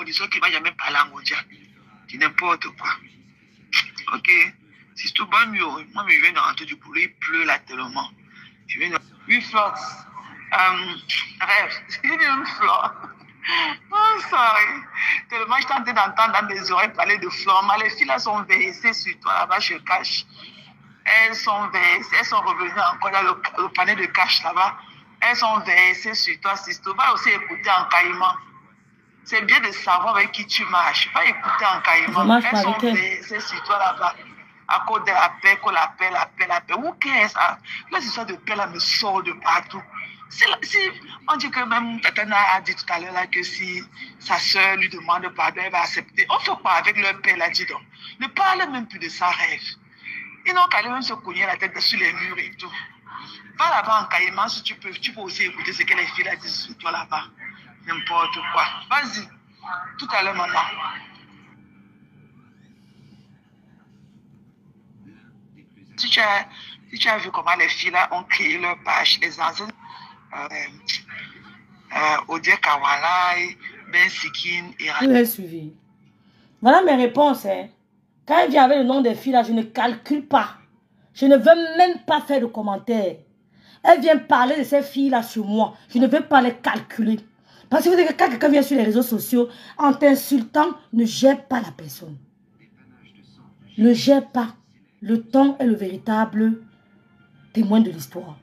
condition qu'il ne va jamais parler à Mondia. C'est n'importe quoi. Ok? Si tout va mieux, moi, je viens de rentrer du boulot, il pleut là tellement. Je viens de... Oui, Flore. Rêve. Il y a une Flore. Oh, sorry. Tellement je tentais d'entendre dans mes oreilles parler de Flore. Mais les filles là sont versées sur toi, là-bas, je cache. Elles sont versées, elles sont revenues encore dans le panier de cash là-bas. Elles sont versées sur toi, Sisto. Va aussi écouter en caïman. C'est bien de savoir avec qui tu marches. Va écouter en caïman. Elles sont versées sur toi là-bas. À cause de la paix, qu'on l'appelle, la paix. Où qu'est-ce ça? Là, cette histoire de paix là me sort de partout. Si on dit que même Tatana a dit tout à l'heure là que si sa soeur lui demande pardon, elle va accepter. On fait quoi avec leur paix là, dis donc? Ne parle même plus de sa rêve. Ils n'ont qu'à aller même se cogner la tête sur les murs et tout. Va là-bas en caïman si tu peux aussi écouter ce que les filles là disent sur toi là-bas. N'importe quoi. Vas-y. Tout à l'heure, maman. Si tu as vu comment les filles là ont créé leur page, les anciennes Odia Kawala, Ben Sikin et Vous avez suivi. Voilà mes réponses. Hein. Quand elle vient avec le nom des filles là, je ne calcule pas. Je ne veux même pas faire de commentaires. Elle vient parler de ces filles là sur moi. Je ne veux pas les calculer. Parce que vous savez que quand quelqu'un vient sur les réseaux sociaux, en t'insultant, ne gère pas la personne. Ne gère pas. Le temps est le véritable témoin de l'histoire.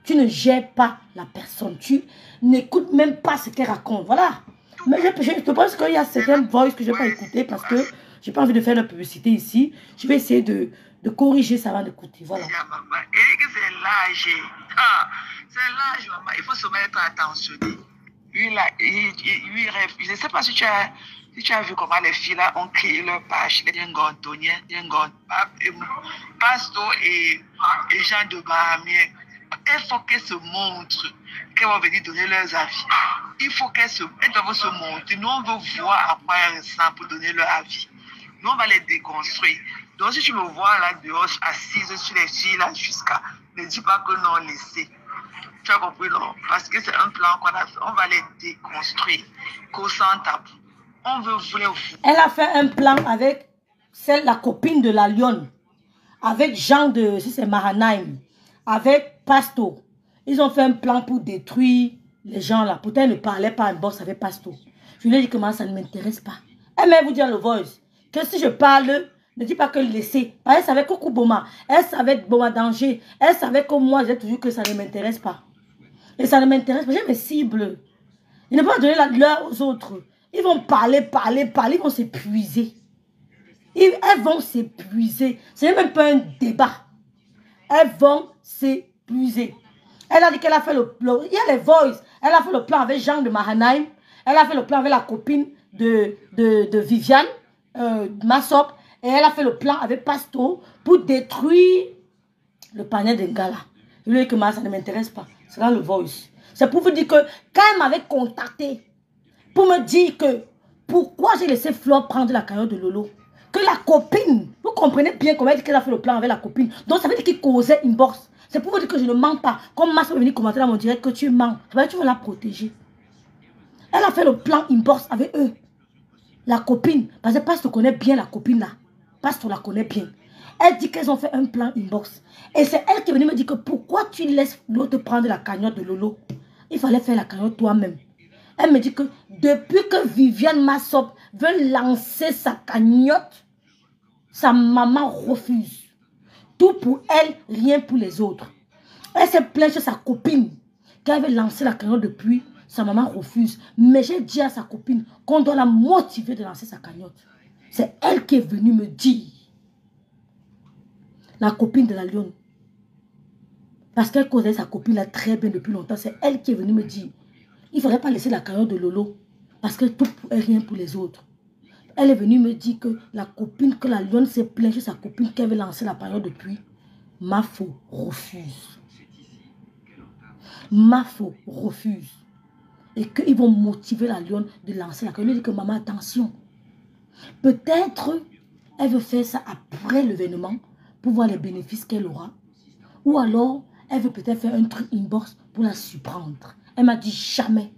Tu ne gères pas la personne. Tu n'écoutes même pas ce qu'elle raconte. Voilà. Mais je pense qu'il y a certaines voix que je ne vais pas écouter parce que je n'ai pas envie de faire la publicité ici. Je vais essayer de corriger ça avant d'écouter. Voilà. Et que c'est l'âge. Ah, c'est l'âge, maman. Il faut se mettre attentionné. Lui, là, il rêve. Je ne sais pas si tu as vu comment les filles là ont créé leur page. Les Tonien, Pasto et Jean de Bahamien. Il faut qu'elles se montrent, qu'elles vont venir donner leurs avis. Il faut qu'elles doivent se montrer. Nous, on veut voir à quoi elles ressemblent pour donner leur avis. Nous, on va les déconstruire. Donc, si tu me vois là dehors, assise sur les filles là jusqu'à, ne dis pas que non, laissez. Tu as compris, non? Parce que c'est un plan qu'on a fait. On va les déconstruire. Qu'au sans tabou. On veut vouloir. Elle a fait un plan avec la copine de la Lionne. Avec Jean de, si c'est Mahanaim. Avec Pasto. Ils ont fait un plan pour détruire les gens là. Pourtant, elle ne parlait pas un boss avec Pasto. Je lui ai dit que moi, ça ne m'intéresse pas. Elle m'a vous dire le voice. Que si je parle, ne dis pas que laisser. Elle savait que Kouboma. Elle savait Boma danger. Elle savait que moi, j'ai toujours que ça ne m'intéresse pas. Et ça ne m'intéresse pas. J'ai mes cibles. Ils ne vont pas donner l'heure aux autres. Ils vont parler. Ils vont s'épuiser. Elles vont s'épuiser. Ce n'est même pas un débat. Elles vont s'épuiser. Elle a dit qu'elle a fait le plan. Il y a les voices. Elle a fait le plan avec Jean de Mahanaim. Elle a fait le plan avec la copine de Viviane, Massop. Et elle a fait le plan avec Pasto pour détruire le panel de Ngala. Je lui ai dit que moi, ça ne m'intéresse pas. C'est là le voice. C'est pour vous dire que quand elle m'avait contacté pour me dire que pourquoi j'ai laissé Flore prendre la cagnotte de Lolo. Que la copine, vous comprenez bien comment elle dit qu'elle a fait le plan avec la copine. Donc ça veut dire qu'il causait une bourse. C'est pour vous dire que je ne mens pas. Comme Massop est venu commenter dans mon direct que tu mens. Ça veut dire que tu vas la protéger. Elle a fait le plan inbox avec eux. La copine. Parce que Pastor connaît bien la copine là. Pastor la connaît bien. Elle dit qu'elles ont fait un plan inbox. Et c'est elle qui est venue me dire que pourquoi tu laisses l'autre prendre la cagnotte de Lolo. Il fallait faire la cagnotte toi-même. Elle me dit que depuis que Viviane Massop veut lancer sa cagnotte, sa maman refuse. Tout pour elle, rien pour les autres. Elle s'est plainte chez sa copine qu'elle veut lancer la cagnotte depuis. Sa maman refuse. Mais j'ai dit à sa copine qu'on doit la motiver de lancer sa cagnotte. C'est elle qui est venue me dire. La copine de la Lionne. Parce qu'elle connaît sa copine là très bien depuis longtemps. C'est elle qui est venue me dire. Il ne faudrait pas laisser la cagnotte de Lolo. Parce que tout est rien pour les autres. Elle est venue me dire que la copine, que la Lionne s'est plainte chez sa copine qu'elle veut lancer la cagnotte depuis. Mafo refuse. Mafo refuse. Et qu'ils vont motiver la Lionne de lancer la cagnotte. Elle dit que maman, attention. Peut-être elle veut faire ça après l'événement pour voir les bénéfices qu'elle aura. Ou alors, elle veut peut-être faire un truc inbox pour la surprendre. Elle m'a dit jamais.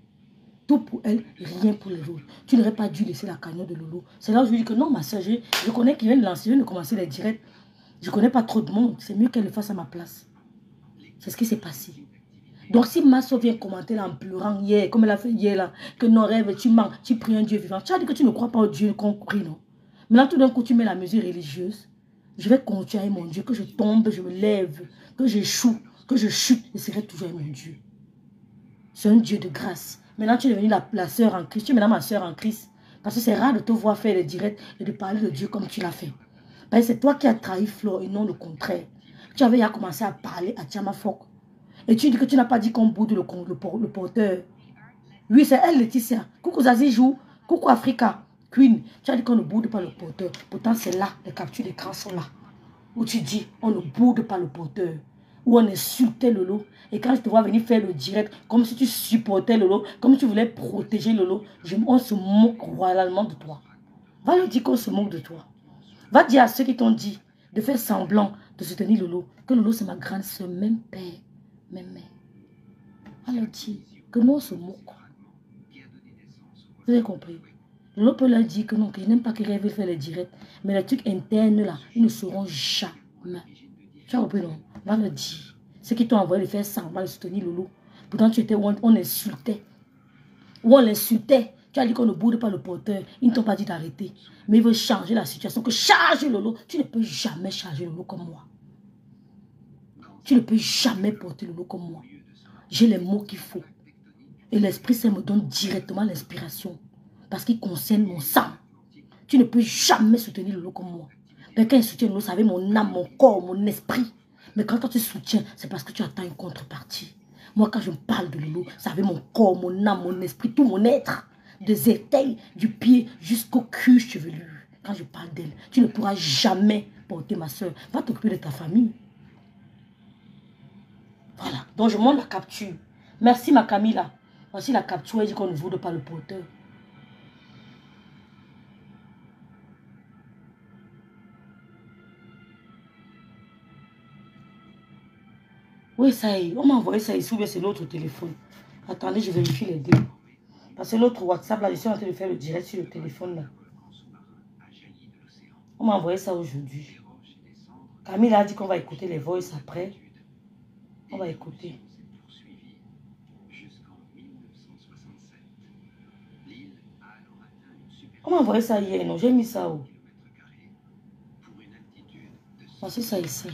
Tout pour elle, rien pour les autres. Tu n'aurais pas dû laisser la cagnotte de Lolo. C'est là où je lui dis que non, ma soeur, je connais qu'il vient de lancer, je viens de commencer les directs. Je ne connais pas trop de monde. C'est mieux qu'elle le fasse à ma place. C'est ce qui s'est passé. Donc si ma soeur vient commenter là en pleurant hier, comme elle a fait hier là, que non rêve, tu mens, tu pries un Dieu vivant. Tu as dit que tu ne crois pas au Dieu qu'on prie, non? Maintenant tout d'un coup tu mets la mesure religieuse. Je vais continuer avec mon Dieu, que je tombe, je me lève, que j'échoue, que je chute, je serai toujours avec mon Dieu. C'est un Dieu de grâce. Maintenant tu es devenue la soeur en Christ, tu es maintenant ma soeur en Christ. Parce que c'est rare de te voir faire les directs et de parler de Dieu comme tu l'as fait. Parce que c'est toi qui as trahi Flore et non le contraire. Tu avais commencé à parler à Tiamafok. Et tu dis que tu n'as pas dit qu'on boude le porteur. Oui, c'est elle, Laetitia. Coucou Zazie Jou. Coucou Africa. Queen. Tu as dit qu'on ne boude pas le porteur. Pourtant, c'est là, les captures d'écran sont là. Où tu dis, on ne boude pas le porteur. Où on insultait Lolo. Et quand je te vois venir faire le direct, comme si tu supportais Lolo, comme si tu voulais protéger Lolo, on se moque royalement de toi. Va lui dire qu'on se moque de toi. Va dire à ceux qui t'ont dit de faire semblant de soutenir Lolo, que Lolo c'est ma grande soeur, même père. Même mère. Alors dit que nous on se moque. Vous avez compris? L'autre peut leur dire que non, qu'il n'aime pas qu'il rêve faire les directs. Mais les trucs internes là, ils ne seront jamais. Tu as compris non? Va le dire. Ceux qui t'ont envoyé de faire semblant de soutenir Lolo. Pourtant tu étais où on insultait. Où on l'insultait. Tu as dit qu'on ne boude pas le porteur. Ils ne t'ont pas dit d'arrêter. Mais ils veulent changer la situation. Que charge Lolo. Tu ne peux jamais charger Lolo comme moi. Tu ne peux jamais porter Lolo comme moi. J'ai les mots qu'il faut. Et l'Esprit Saint me donne directement l'inspiration. Parce qu'il concerne mon sang. Tu ne peux jamais soutenir Lolo comme moi. Mais quand il soutient Lolo, ça avait mon âme, mon corps, mon esprit. Mais quand toi tu soutiens, c'est parce que tu attends une contrepartie. Moi, quand je parle de Lolo, ça avait mon corps, mon âme, mon esprit, tout mon être. Des étails, du pied jusqu'au cul chevelu. Quand je parle d'elle, tu ne pourras jamais porter ma soeur. Va t'occuper de ta famille. Voilà. Donc, je montre la capture. Merci, ma Camilla. Voici la capture. Elle dit qu'on ne voudrait pas le porteur. Oui, ça y est. On m'a envoyé ça ici. Ou bien c'est l'autre téléphone. Attendez, je vérifie les deux. Parce que l'autre WhatsApp, là, je suis en train de faire le direct sur le téléphone, là. On m'a envoyé ça aujourd'hui. Camilla a dit qu'on va écouter les voices après. On va écouter. On m'a envoyé ça hier, non? J'ai mis ça où? Voici ça ici.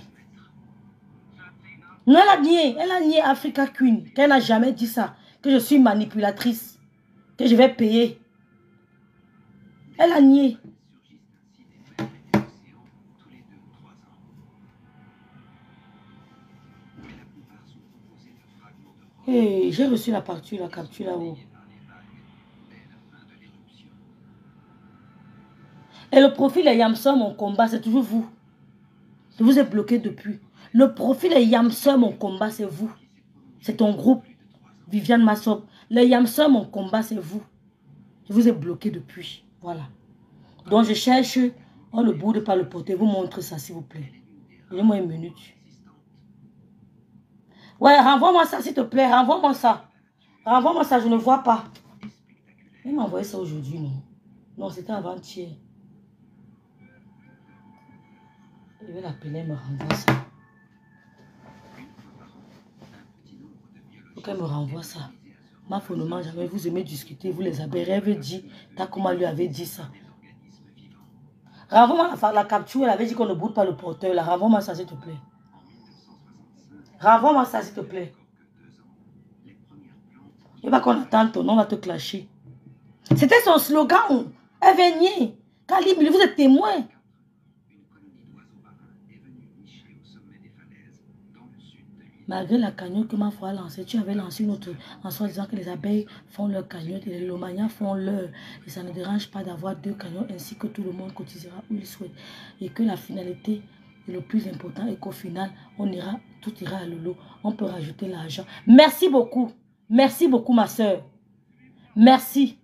Non, elle a nié Africa Queen, qu'elle n'a jamais dit ça, que je suis manipulatrice, que je vais payer. Elle a nié. Hey, j'ai reçu la capture là-haut. Et le profil est Yamson, mon combat, c'est toujours vous. Je vous ai bloqué depuis. Le profil est Yamson, mon combat, c'est vous. C'est ton groupe, Viviane Massop. Le Yamson, mon combat, c'est vous. Je vous ai bloqué depuis. Voilà. Donc je cherche, on ne boude pas le porter. Vous montre ça, s'il vous plaît. Donnez-moi une minute. Ouais, renvoie-moi ça, s'il te plaît. Renvoie-moi ça. Renvoie-moi ça, je ne vois pas. Il m'a envoyé ça aujourd'hui, non? Non, c'était avant-hier. Je vais l'appeler, me renvoie ça. Faut qu'elle me renvoie ça. Ma phonement, jamais vous aimez discuter, vous les avez rêvé dit, Takuma lui avait dit ça. Renvoie-moi la capture, elle avait dit qu'on ne boude pas le porteur, là. Renvoie-moi ça, s'il te plaît. Renvoie-moi ça, s'il te plaît. Il ne va pas qu'on attende ton nom, on va te clasher. C'était son slogan. Elle vient nier. Calibre, vous êtes témoin. Malgré la cagnotte que ma foi a lancée, tu avais lancé une autre en soi disant que les abeilles font leur cagnotte et les lomanias font leur. Et ça ne dérange pas d'avoir deux cagnottes ainsi que tout le monde cotisera où il souhaite. Et que la finalité est le plus important et qu'au final, tout ira à Lolo. On peut rajouter l'argent. Merci beaucoup. Merci beaucoup, ma soeur. Merci.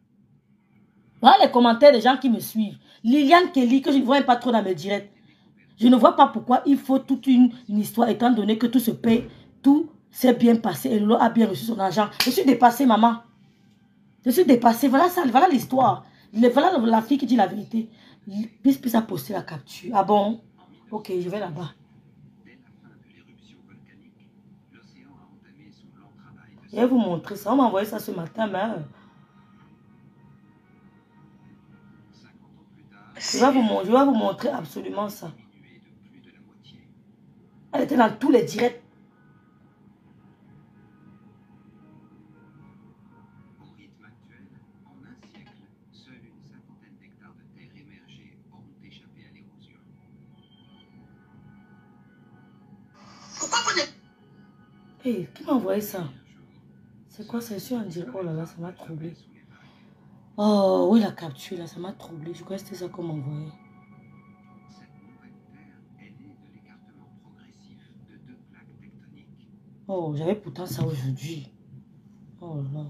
Voilà les commentaires des gens qui me suivent. Liliane Kelly, que je ne vois pas trop dans mes directs. Je ne vois pas pourquoi il faut toute une histoire, étant donné que tout se paye. Tout s'est bien passé et Lolo a bien reçu son argent. Je suis dépassée, maman. Je suis dépassée. Voilà ça, voilà l'histoire. Voilà la fille qui dit la vérité. Puis a posté la capture. Ah bon? Ok, je vais là-bas. Je vais vous montrer ça. On m'a envoyé ça ce matin, mais... Je vais vous montrer absolument ça. Elle était dans tous les directs. Hey, qui m'a envoyé ça? C'est quoi ça? Je suis en direct. Oh là là, ça m'a troublé. Oh oui, la capture là, ça m'a troublé. Je crois que c'était ça qu'on m'a envoyé. Oh, j'avais pourtant ça aujourd'hui. Oh là là.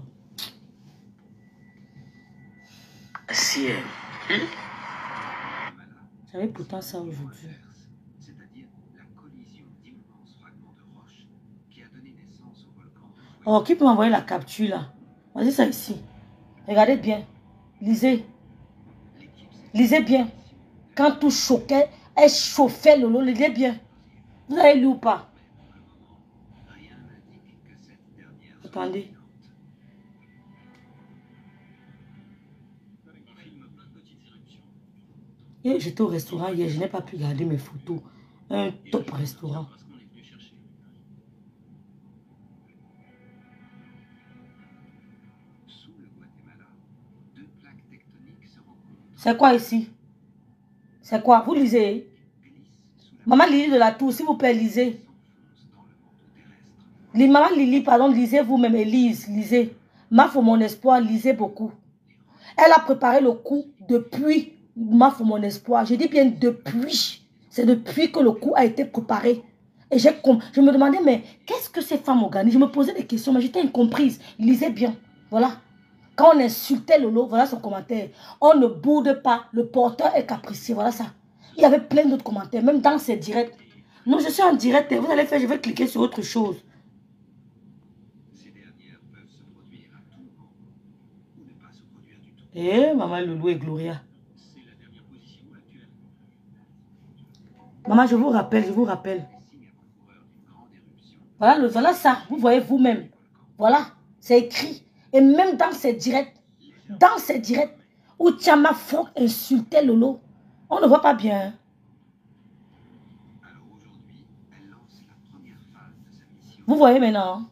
Si, J'avais pourtant ça aujourd'hui. Oh, qui peut m'envoyer la capture là? Vas-y, ça ici. Regardez bien. Lisez. Lisez bien. Quand tout choquait, elle chauffait Lolo. Lisez bien. Vous avez lu ou pas? Attendez. J'étais au restaurant hier, je n'ai pas pu garder mes photos. Un top restaurant. C'est quoi ici? C'est quoi? Vous lisez? Maman Lily de la Tour, s'il vous plaît, lisez. Maman Lily, pardon, lisez vous-même et lisez. Ma for mon espoir, lisez beaucoup. Elle a préparé le coup depuis Ma for mon espoir. Je dis bien depuis. C'est depuis que le coup a été préparé. Et je me demandais, mais qu'est-ce que ces femmes organisent? Je me posais des questions, mais j'étais incomprise. Lisez bien. Voilà. Quand on insultait Lolo, voilà son commentaire. On ne boude pas, le porteur est capricieux. Voilà ça. Il y avait plein d'autres commentaires, même dans ses directs. Non, je suis en direct. Vous allez faire, je vais cliquer sur autre chose. Eh, maman Loulou et Gloria. Maman, je vous rappelle. Voilà ça, vous voyez vous-même. Voilà, c'est écrit. Et même dans ces directs, où Tchama Fok insultait Lolo, on ne voit pas bien. Vous voyez maintenant.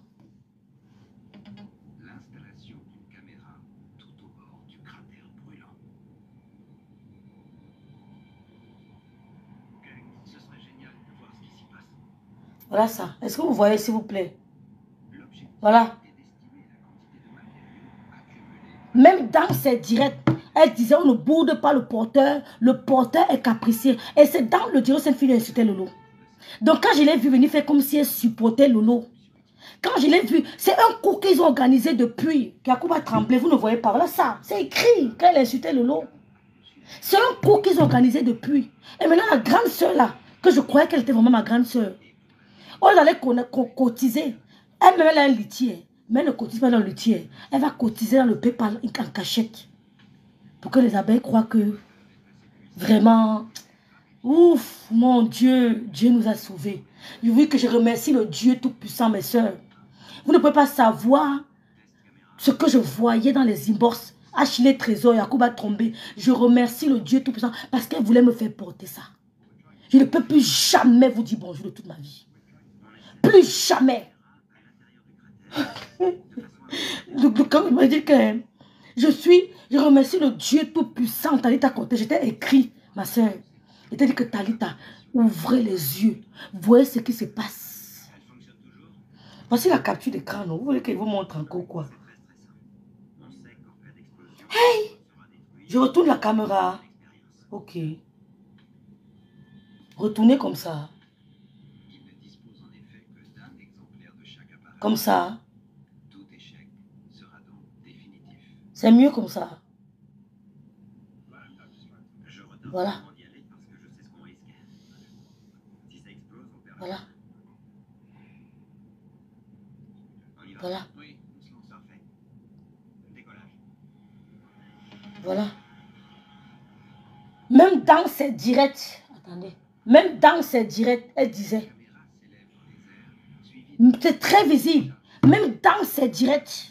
Voilà ça. Est-ce que vous voyez, s'il vous plaît? Voilà. Même dans ses directs, elle disait, on ne boude pas le porteur est capricieux. Et c'est dans le direct, cette fille a insulté Lolo. Donc quand je l'ai vu venir faire comme si elle supportait Lolo, quand je l'ai vu, c'est un coup qu'ils ont organisé depuis. Yacouba tremblé, vous ne voyez pas. Voilà ça, c'est écrit quand elle insultait Lolo. C'est un coup qu'ils ont organisé depuis. Et maintenant, la grande soeur là, que je croyais qu'elle était vraiment ma grande soeur, on allait cotiser. Elle-même, elle a un litier. Mais elle ne cotise pas dans le litier. Elle va cotiser dans le PayPal en cachette. Pour que les abeilles croient que vraiment, ouf, mon Dieu, Dieu nous a sauvés. Oui, que je remercie le Dieu Tout-Puissant, mes soeurs. Vous ne pouvez pas savoir ce que je voyais dans les inbox. Achille Trésor, Yacouba Trombé. Je remercie le Dieu Tout-Puissant parce qu'elle voulait me faire porter ça. Je ne peux plus jamais vous dire bonjour de toute ma vie. Plus jamais. Quand il m'a dit que je remercie le Dieu Tout-Puissant. Talita côté, j'étais écrit, ma soeur. Il t'a dit que Talita, ouvrez les yeux. Voyez ce qui se passe. Voici la capture d'écran. Vous voulez qu'il vous montre encore quoi? Hey! Je retourne la caméra. Ok. Retournez comme ça. Comme ça. C'est mieux comme ça. Voilà. Voilà. Voilà. Voilà. Même dans ses directs, attendez, même dans ses directs, elle disait, c'est très visible, même dans ses directs.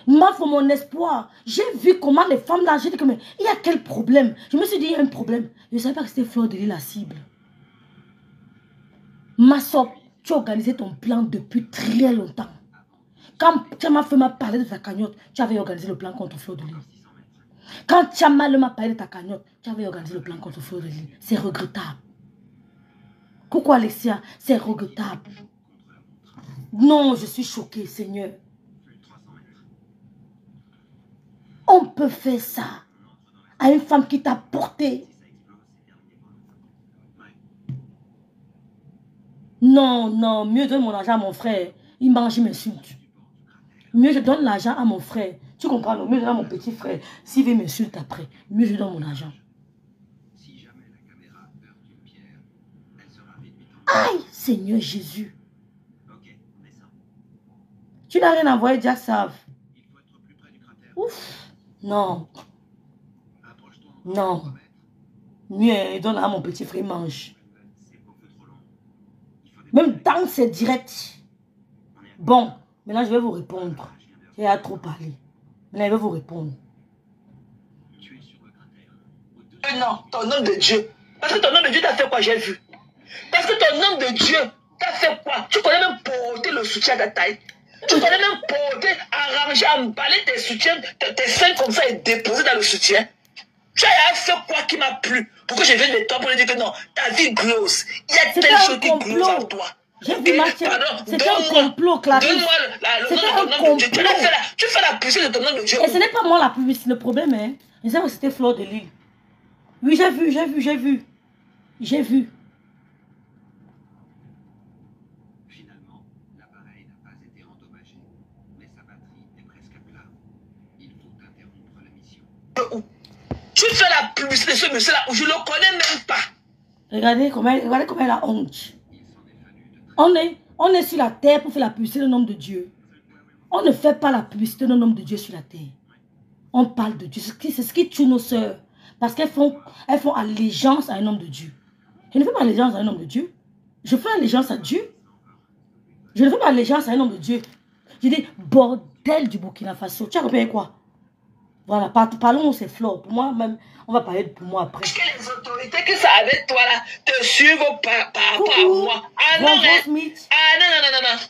Moi, pour mon espoir, j'ai vu comment les femmes là, j'ai dit que mais il y a quel problème? Je me suis dit, il y a un problème. Je ne savais pas que c'était Fleur de Lys la cible. Ma soeur, tu as organisé ton plan depuis très longtemps. Quand Tchama m'a parlé de ta cagnotte, tu avais organisé le plan contre Fleur de Lys. Quand Tchama m'a parlé de ta cagnotte, tu avais organisé le plan contre Fleur de Lys. C'est regrettable. Coucou Alexia, c'est regrettable. Non, je suis choquée, Seigneur. On peut faire ça à une femme qui t'a porté. Non, non, mieux donne mon argent à mon frère. Il mange, il m'insulte. Mieux je donne l'argent à mon frère. Tu comprends? Mieux je donne à mon petit frère. S'il veut m'insulter après, mieux je donne mon argent. Aïe, Seigneur Jésus. Tu n'as rien envoyé, Jack Save. Ouf. Non. Non. Mieux, donne à mon petit frère, il mange. Même dans ses directs. Bon, maintenant je vais vous répondre. J'ai trop parlé. Maintenant je vais vous répondre. Non, ton nom de Dieu. Parce que ton nom de Dieu t'a fait quoi, j'ai vu. Parce que ton nom de Dieu t'a fait quoi? Tu connais même porter le soutien à ta taille. Tu connais même porter, arranger, emballer tes soutiens, tes seins comme ça et déposer dans le soutien. Tu as fait quoi qui m'a plu? Pourquoi je viens de toi pour lui dire que non, ta vie grosse. Il y a telle chose qui grosse en toi. J'ai vu Mathieu. C'était un complot, Clarisse. Donne-moi c'était un complot. Tu fais la publicité de ton nom de Dieu. Et ce n'est pas moi la publicité. Le problème, hein. Je sais que c'était Fleur de Lys. Oui, j'ai vu. J'ai vu. Finalement, l'appareil n'a pas été endommagé, mais sa batterie est presque à plat. Il faut interrompre la mission. Tu fais la publicité de ce monsieur-là où je ne le connais même pas. Regardez comment elle a honte. On est sur la terre pour faire la publicité d'un homme de Dieu. On ne fait pas la publicité d'un homme de Dieu sur la terre. On parle de Dieu. C'est ce qui tue nos sœurs. Parce qu'elles font allégeance à un homme de Dieu. Je ne fais pas allégeance à un homme de Dieu. Je fais allégeance à Dieu. Je ne fais pas allégeance à un homme de Dieu. Je dis, bordel du Burkina Faso. Tu as compris quoi? Voilà, parlons c'est Flore. Pour moi, même, on va parler pour moi après. Est-ce que les autorités qui sont avec toi là te suivent par rapport à moi? Ah non, Smith. Ah non.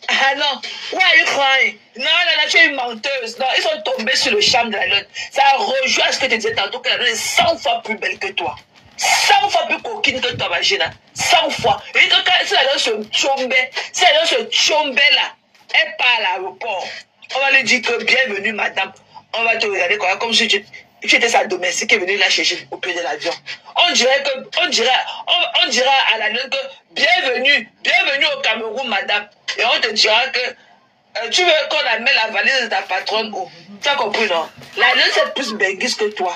Ah non. Why are you crying? Non, tu es une menteuse. Non, ils sont tombés sur le charme de la lune. Ça rejoint ce que tu disais tantôt, que la lune est 100 fois plus belle que toi. 100 fois plus coquine que toi, Magina. 100 fois. Et quand si la lune se tchombait là, elle part à l'aéroport. On va lui dire que bienvenue, madame. On va te regarder comme si tu étais sa domestique qui est venue la chercher au pied de l'avion. On dira à la lune que bienvenue au Cameroun, madame. Et on te dira que tu veux qu'on amène la valise de ta patronne où? Tu as compris, non? La lune, c'est plus benguise que toi.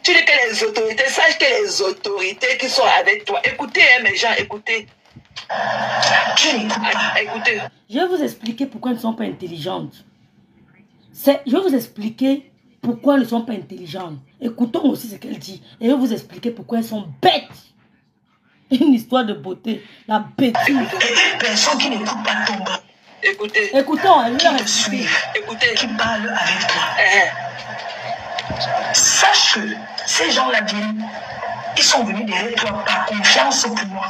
Tu dis que les autorités, sache que les autorités qui sont avec toi, écoutez, hein, mes gens, écoutez. Écoutez. Je vais vous expliquer pourquoi elles ne sont pas intelligentes. Je vais vous expliquer pourquoi elles ne sont pas intelligentes. Écoutons aussi ce qu'elle dit. Et je vais vous expliquer pourquoi elles sont bêtes. Une histoire de beauté. La bêtise. Et personne qui n'écoute pas ton mot. Écoutez. Écoutons, elle qui te suit. Écoutez. Qui parle avec toi. Sache que ces gens-là viennent. Ils sont venus derrière toi par confiance pour moi.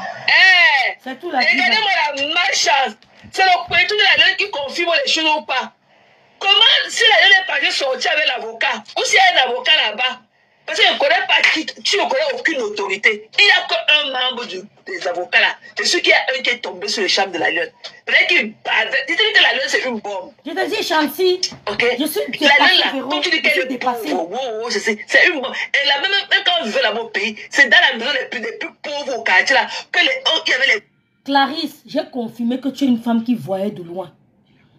C'est tout la vie. Regardez-moi la malchance. C'est le pointu de la lune qui confirme les choses ou pas. Comment, si la lune est partie sortir avec l'avocat, ou s'il y a un avocat là-bas, parce que je ne connais pas qui, tu ne connais aucune autorité. Il n'y a qu'un membre des avocats là. C'est celui qui a un qui est tombé sur le charme de la lune. Peut-être qu'il bavait. Dis-toi que la lune c'est une bombe. Je te dis, Chancy. Ok. Je suis dépassée. La lune là, quand tu dis qu'elle est dépassée. C'est une bombe. Et là, même quand on vivait dans mon pays, c'est dans la maison des plus pauvres au quartier là, que il y avait les. Clarisse, j'ai confirmé que tu es une femme qui voyait de loin.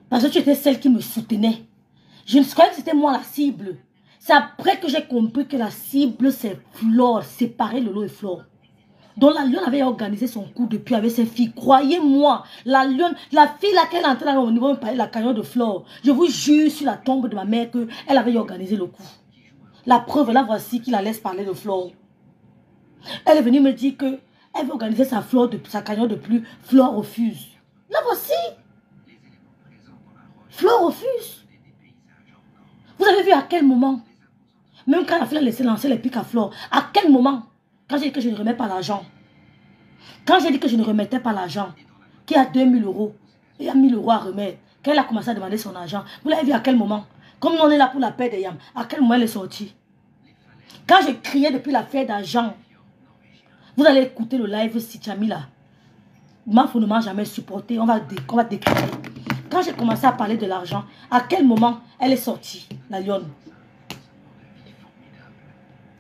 Parce que tu étais celle qui me soutenait. Je ne croyais que c'était moi la cible. C'est après que j'ai compris que la cible, c'est Flore. Séparer Lolo et Flore. Donc la lionne avait organisé son coup de pied avec ses filles. Croyez-moi, la lionne, la fille laquelle est entrée au niveau de la canyon de flore, je vous jure sur la tombe de ma mère qu'elle avait organisé le coup. La preuve, là voici qui la laisse parler de flore. Elle est venue me dire que elle veut organiser sa canyon de pluie. Flore refuse. La voici. Flore refuse. Vous avez vu à quel moment? Même quand la fille a laissé lancer les pics à Flore, à quel moment? Quand j'ai dit que je ne remets pas l'argent. Quand j'ai dit que je ne remettais pas l'argent, qu'il y a 2000 €, il y a 1000 € à remettre, qu'elle a commencé à demander son argent. Vous l'avez vu à quel moment? Comme nous on est là pour la paix des yams, à quel moment elle est sortie? Quand j'ai crié depuis l'affaire d'argent, vous allez écouter le live si tu as mis là. Ma fille ne m'a jamais supporté, on va décrire. Quand j'ai commencé à parler de l'argent, à quel moment elle est sortie, la lionne?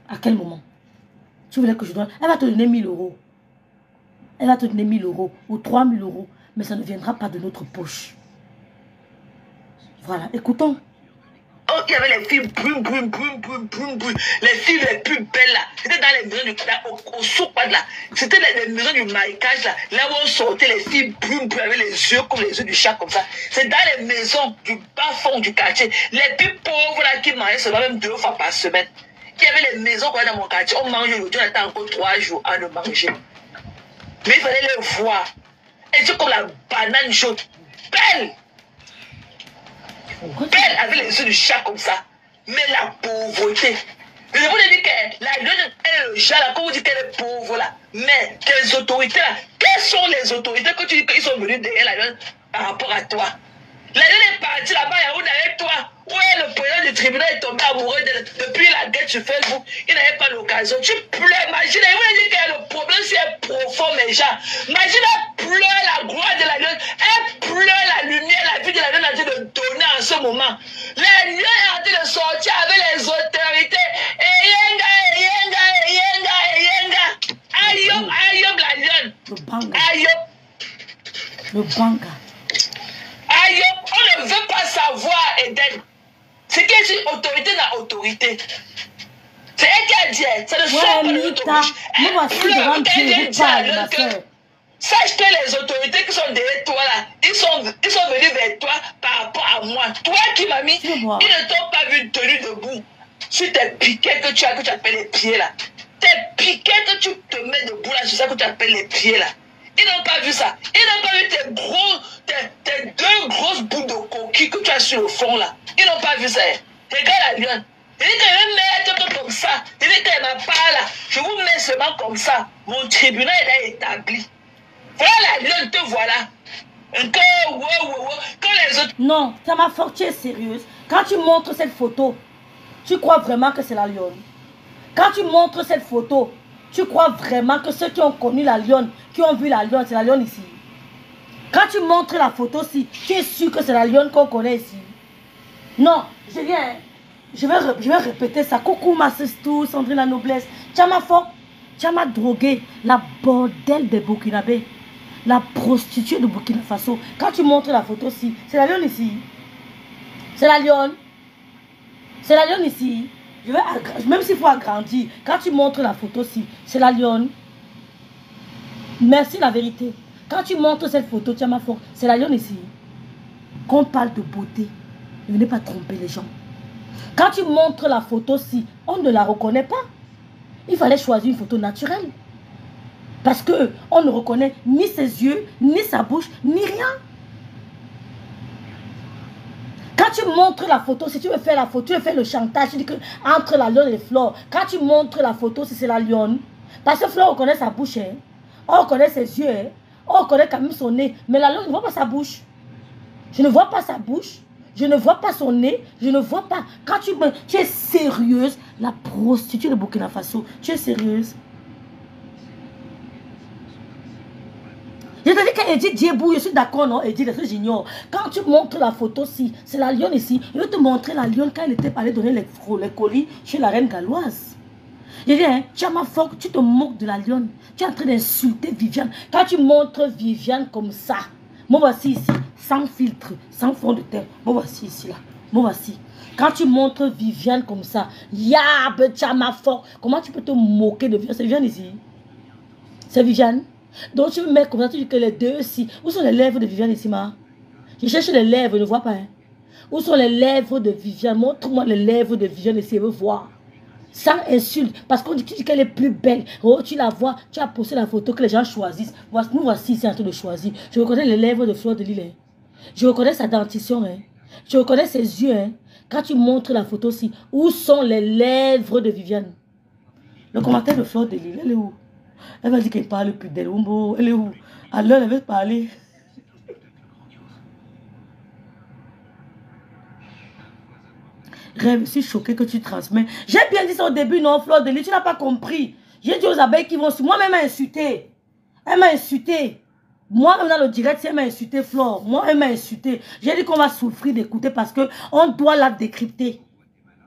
À quel moment? Tu voulais que je donne? Elle va te donner 1000 €. Elle va te donner 1000 € ou 3000 €, mais ça ne viendra pas de notre poche. Voilà, écoutons. Oh, il y avait les filles brune. Les filles les plus belles là. C'était dans les maisons au souk-pad là. C'était les maisons du maïkage là. Là où on sortait les filles brune avec les yeux comme les yeux du chat comme ça. C'est dans les maisons du bas fond du quartier. Les plus pauvres là qui mangeaient seulement même 2 fois par semaine. Il y avait les maisons qu'on a dans mon quartier. On mangeait aujourd'hui, on attend encore 3 jours à ne manger. Mais il fallait les voir. Et c'est comme la banane chaude. Belle. Belle avec les yeux du chat comme ça. Mais la pauvreté. Je vous ai dit que la lionne est le chat là, quand vous dites qu'elle est pauvre là. Mais les autorités là, quelles sont les autorités que tu dis qu'ils sont venus derrière la lionne par rapport à toi? La lionne est partie là-bas et où avec toi? Où est le président du tribunal est tombé amoureux depuis la guerre sur Facebook? Il n'avait pas l'occasion. Tu pleures, imagine. Il vous dit que le problème c'est profond, mes gens. Imagine, elle pleure la gloire de la lionne. Elle pleure la lumière, la vie de la lionne est en train de donner en ce moment. La lionne est en train de sortir avec les autorités. Yenga. Ayob, la lionne. Le banga. Ayob. Le banga. Ayob, on ne veut pas savoir, Eden. C'est qu'elle dit autorité n'a autorité. C'est elle qui a dit, ça ne sort pas de notre bouche. Elle pleure, elle dit à l'autre que sache que les autorités qui sont derrière toi là, ils sont venus vers toi par rapport à moi. Toi qui m'as mis, ils ne t'ont pas vu tenue debout sur tes piquets que tu appelles les pieds là. Tes piquets que tu te mets debout là, c'est ça que tu appelles les pieds là. Ils n'ont pas vu ça. Ils n'ont pas vu tes 2 grosses bouts de coquilles que tu as sur le fond là. Ils n'ont pas vu ça. Regarde la lionne. Il dit que je vais mettre comme ça. Il dit qu'elle m'a pas là. Je vous mets seulement comme ça. Mon tribunal est établi. Voilà la lionne, te voilà. Quand les autres... Non, ça m'a fort, tu es sérieuse. Quand tu montres cette photo, tu crois vraiment que c'est la lionne? Quand tu montres cette photo, tu crois vraiment que ceux qui ont connu la lionne, qui ont vu la lionne, c'est la lionne ici? Quand tu montres la photo, si tu es sûr que c'est la lionne qu'on connaît ici? Non, je viens. Je vais répéter ça. Coucou ma sestou, Sandrine la noblesse. Tu m'as drogué. La bordel de Burkinabé. La prostituée de Burkina Faso. Quand tu montres la photo, si c'est la lionne ici? C'est la lionne. C'est la lionne ici. Même s'il faut agrandir. Quand tu montres la photo, si c'est la lionne. Merci la vérité. Quand tu montres cette photo, tu m'as fort. C'est la lionne ici. Qu'on parle de beauté. Ne venez pas tromper les gens. Quand tu montres la photo, si on ne la reconnaît pas, il fallait choisir une photo naturelle. Parce qu'on ne reconnaît ni ses yeux, ni sa bouche, ni rien. Quand tu montres la photo, si tu veux faire la photo, tu veux faire le chantage, tu dis que entre la lionne et Flore, quand tu montres la photo, si c'est la lionne, parce que Flore reconnaît sa bouche, hein, on reconnaît ses yeux, hein, on reconnaît quand même son nez, mais la lionne ne voit pas sa bouche. Je ne vois pas sa bouche. Je ne vois pas son nez, je ne vois pas. Quand tu es sérieuse, la prostituée de Burkina Faso, tu es sérieuse. Je te dis qu'Edith Diébou, je suis d'accord, non? Edith, j'ignore. Quand tu montres la photo, si c'est la lionne ici, je vais te montrer la lionne quand elle était allée donner les colis chez la reine galloise. Je dis, hein, tu as ma force, tu te moques de la lionne. Tu es en train d'insulter Viviane. Quand tu montres Viviane comme ça, moi voici ici, sans filtre, sans fond de terre. Moi voici ici, là. Moi voici. Quand tu montres Viviane comme ça, comment tu peux te moquer de Viviane? C'est Viviane ici. C'est Viviane. Donc tu me mets comme ça, tu dis que les deux ici. Où sont les lèvres de Viviane ici, ma? Je cherche les lèvres, je ne vois pas. Hein. Où sont les lèvres de Viviane? Montre-moi les lèvres de Viviane ici, je veux voir. Sans insulte. Parce qu'on dit qu'elle est plus belle. Oh, tu la vois, tu as posté la photo que les gens choisissent. Nous voici ici en train de choisir. Je reconnais les lèvres de Fleur de Lys. Hein. Je reconnais sa dentition. Hein. Je reconnais ses yeux. Hein. Quand tu montres la photo aussi, où sont les lèvres de Viviane? Le commentaire de Fleur de Lys, elle est où? Elle va dire qu'elle parle plus d'elle. Elle est où? Alors elle veut parler. Rêve, je suis choquée que tu transmets. J'ai bien dit ça au début, non, Fleur de Lys, tu n'as pas compris. J'ai dit aux abeilles qui vont sur moi-même insulté. Elle m'a insulté. Moi-même dans le direct, si elle m'a insulté, Fleur, moi, elle m'a insulté. J'ai dit qu'on va souffrir d'écouter parce qu'on doit la décrypter.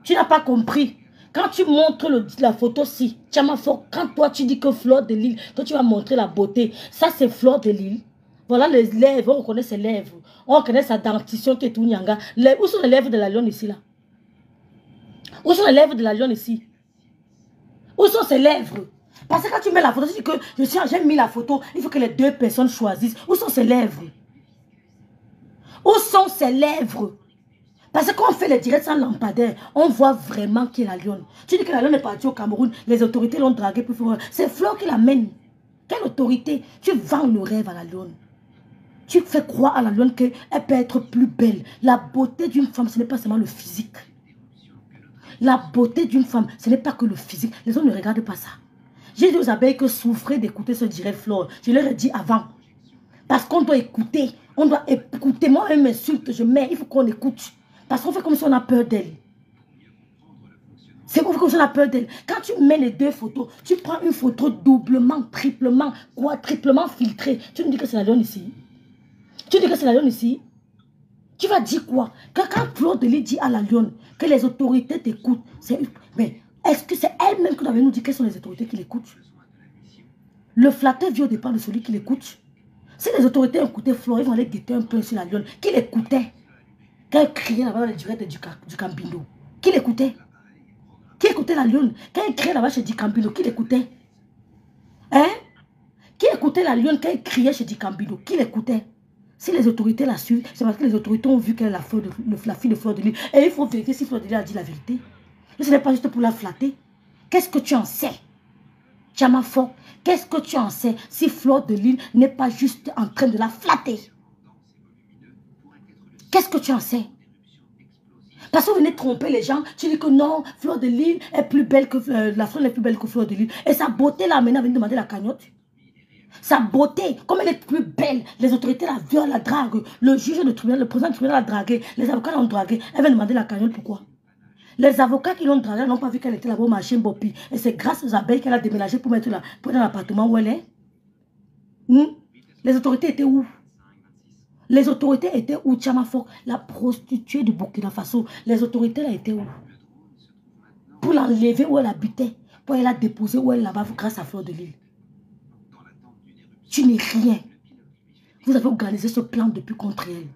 Tu n'as pas compris. Quand tu montres la photo, si, quand toi tu dis que Fleur de Lys, que tu vas montrer la beauté, ça c'est Fleur de Lys. Voilà les lèvres, on reconnaît ses lèvres. On reconnaît sa dentition qui est tout nyanga. Où sont les lèvres de la lionne ici là? Où sont les lèvres de la lionne ici? Où sont ses lèvres? Parce que quand tu mets la photo, tu dis que j'ai mis la photo, il faut que les deux personnes choisissent. Où sont ses lèvres? Où sont ses lèvres? Parce que quand on fait les directs sans lampadaire, on voit vraiment qui est la lionne. Tu dis que la lionne est partie au Cameroun, les autorités l'ont draguée plus fort. C'est Fleur qui l'amène. Quelle autorité? Tu vends le rêve à la lionne. Tu fais croire à la lionne qu'elle peut être plus belle. La beauté d'une femme, ce n'est pas seulement le physique. La beauté d'une femme, ce n'est pas que le physique. Les hommes ne regardent pas ça. J'ai dit aux abeilles que souffraient d'écouter ce direct Fleur. Je leur ai dit avant. Parce qu'on doit écouter. On doit écouter. Moi, elle m'insulte, je mets. Il faut qu'on écoute. Parce qu'on fait comme si on a peur d'elle. C'est comme si on a peur d'elle. Quand tu mets les deux photos, tu prends une photo doublement, triplement, quadruplement filtrée. Tu me dis que c'est la lionne ici. Tu dis que c'est la lionne ici. Tu vas dire quoi? Quand Fleur de Lys dit à la lionne que les autorités t'écoutent, mais est-ce que c'est elle-même qui doit nous dire quelles sont les autorités qui l'écoutent? Le flatteur vient au départ de celui qui l'écoute. Si les autorités écoutaient Fleur, ils vont aller guetter un peu sur la lionne. Qui l'écoutait? Quand elle criait là-bas dans les directs du Cambindo. Qui l'écoutait? Qui écoutait la lionne? Quand elle criait là-bas chez Dicambido, qui l'écoutait? Hein? Qui écoutait la lionne quand elle criait chez Dicambido? Qui l'écoutait? Si les autorités la suivent, c'est parce que les autorités ont vu qu'elle est la fille de Fleur de Lys. Et il faut vérifier si Fleur de Lys a dit la vérité. Et ce n'est pas juste pour la flatter. Qu'est-ce que tu en sais? Tchamafo, qu'est-ce que tu en sais si Fleur de Lys n'est pas juste en train de la flatter? Qu'est-ce que tu en sais? Parce que vous venez tromper les gens, tu dis que non, Fleur de Lys est plus belle que la Fleur est plus belle que Fleur de Lys. Et sa beauté là, maintenant, vient demander la cagnotte. Sa beauté, comme elle est plus belle, les autorités la violent, la draguent. Le juge de tribunal, le président du tribunal l'a dragué. Les avocats l'ont dragué. Elle vient demander la cagnotte, pourquoi? Les avocats qui l'ont dragué n'ont pas vu qu'elle était là-bas au marché Mbopi. Et c'est grâce aux abeilles qu'elle a déménagé pour mettre dans l'appartement où elle est. Les autorités étaient où? Les autorités étaient où, Tchamafok? La prostituée de Burkina Faso. Les autorités là étaient où? Pour l'enlever où elle habitait. Pour elle la déposer où elle là-bas grâce à Fleur de Lys. Tu n'es rien. Vous avez organisé ce plan depuis contre elle.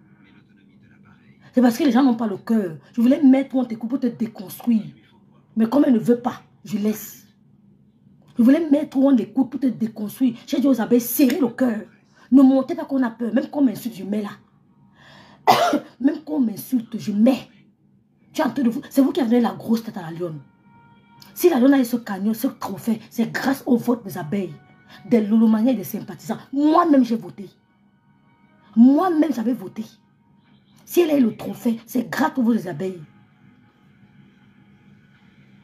C'est parce que les gens n'ont pas le cœur. Je voulais mettre où on t'écoute pour te déconstruire. Mais comme elle ne veut pas, je laisse. Je voulais mettre où on écoute pour te déconstruire. J'ai dit aux abeilles, serrez le cœur. Ne montez pas qu'on a peur. Même qu'on m'insulte, je mets là. Même qu'on m'insulte, je mets. Tu es en train de vous. C'est vous qui avez donné la grosse tête à la lionne. Si la lionne a eu ce cagnon, ce trophée, c'est grâce au vote des abeilles, des loulomaniens et des sympathisants. Moi-même, j'ai voté. Moi-même, j'avais voté. Si elle a eu le trophée, c'est grâce au vote des abeilles.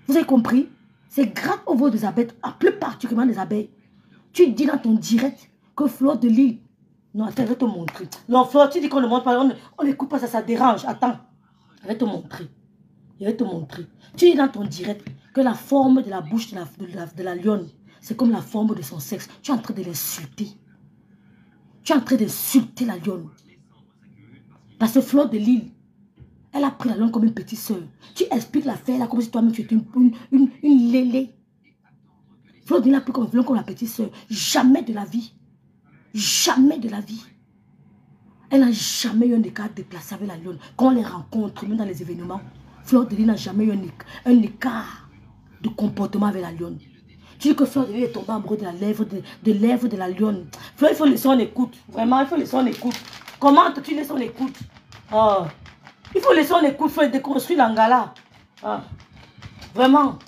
Vous avez compris? C'est grâce au vote des abeilles, plus particulièrement des abeilles. Tu dis dans ton direct que Fleur de Lys... Non, attends, je vais te montrer. Non, Fleur, tu dis qu'on ne montre pas, on n'écoute pas, ça dérange. Attends, je vais te montrer. Je vais te montrer. Tu dis dans ton direct que la forme de la bouche de la lionne, c'est comme la forme de son sexe. Tu es en train de l'insulter. Tu es en train d'insulter la lionne. Parce que Fleur de Lys, elle a pris la lionne comme une petite soeur. Tu expliques l'affaire là comme si toi-même tu étais une lélé. Fleur de Lys a pris comme la petite soeur. Jamais de la vie. Jamais de la vie. Elle n'a jamais eu un écart déplacé avec la lionne. Quand on les rencontre, même dans les événements, Fleur de Lys n'a jamais eu un écart de comportement avec la lionne. Tu dis que Fleur de Lys est tombée amoureux de la lèvre de la lionne. Fleur, il faut laisser en écoute. Vraiment, il faut laisser en écoute. Comment tu laisses en écoute? Oh. Il faut laisser en écoute, il faut déconstruire l'angala. Ah. Vraiment.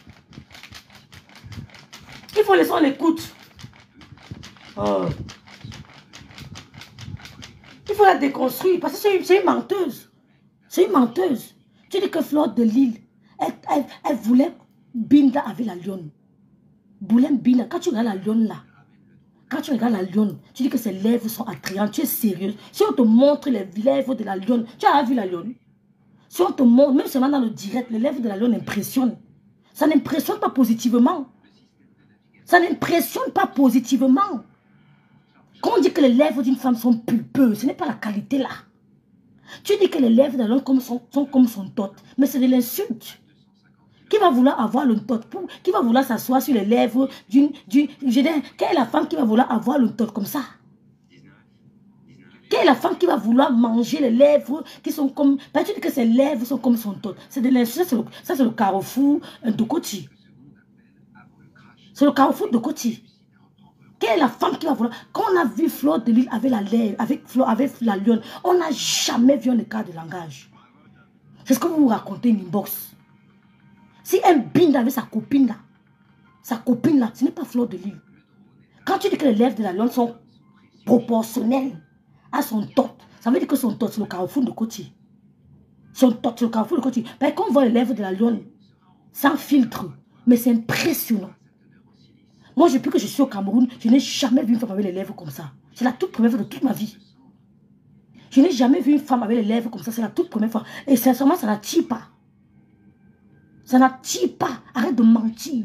Il faut laisser en écoute. Oh. Il faut la déconstruire parce que c'est une menteuse. C'est une menteuse. Tu dis que Fleur de Lys, elle voulait Binda avec la lionne. Boulem Binda, quand tu regardes la lionne là, quand tu regardes la lionne, tu dis que ses lèvres sont attrayantes, tu es sérieuse. Si on te montre les lèvres de la lionne, tu as vu la lionne? Si on te montre, même seulement dans le direct, les lèvres de la lionne impressionnent. Ça n'impressionne pas positivement. Ça n'impressionne pas positivement. Quand on dit que les lèvres d'une femme sont pulpeuses, ce n'est pas la qualité là. Tu dis que les lèvres de la lionne sont comme son tot, mais c'est de l'insulte. Qui va vouloir avoir le tot? Qui va vouloir s'asseoir sur les lèvres d'une... Quelle est la femme qui va vouloir avoir le tot comme ça? Quelle est la femme qui va vouloir manger les lèvres qui sont comme... Parce que tu dis que ses lèvres sont comme son tot. C'est de l'insulte. Ça, c'est le carrefour de Koti. C'est le carrefour de Koti. Quelle est la femme qui va vouloir... Quand on a vu Fleur de Lys avec la lèvre, avec la lionne, on n'a jamais vu un écart de langage. C'est ce que vous vous racontez une inbox. Si un bind avec sa copine là, ce n'est pas Fleur de Lys. Quand tu dis que les lèvres de la lionne sont proportionnelles à son tot, ça veut dire que son tot, c'est le carrefour de Koti. Son tot, c'est le carrefour de Koti. Parce qu'on voit les lèvres de la lionne sans filtre, mais c'est impressionnant. Moi, depuis que je suis au Cameroun, je n'ai jamais vu une femme avec les lèvres comme ça. C'est la toute première fois de toute ma vie. Je n'ai jamais vu une femme avec les lèvres comme ça. C'est la toute première fois. Et sincèrement, ça n'attire pas. Ça n'attire pas. Arrête de mentir.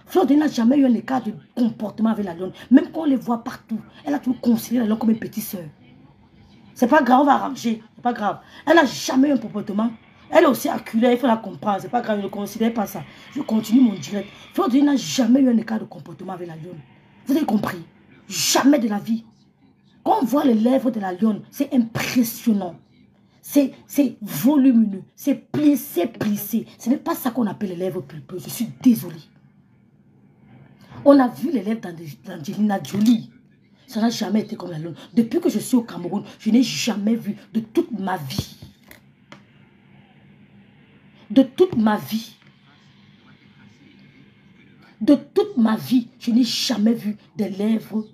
Fleur de Lys n'a jamais eu un écart de comportement avec la lionne. Même quand on les voit partout, elle a toujours considéré la lionne comme une petite soeur. C'est pas grave, on va arranger. C'est pas grave. Elle n'a jamais eu un comportement. Elle est aussi acculée, il faut la comprendre. C'est pas grave, je ne considère pas ça. Je continue mon direct. Fleur de Lys n'a jamais eu un écart de comportement avec la lionne. Vous avez compris? Jamais de la vie. Quand on voit les lèvres de la lionne, c'est impressionnant. C'est volumineux. C'est plissé, plissé. Ce n'est pas ça qu'on appelle les lèvres pulpeuses. Je suis désolée. On a vu les lèvres d'Angelina Jolie. Ça n'a jamais été comme la lionne. Depuis que je suis au Cameroun, je n'ai jamais vu de toute ma vie. De toute ma vie. De toute ma vie, je n'ai jamais vu des lèvres.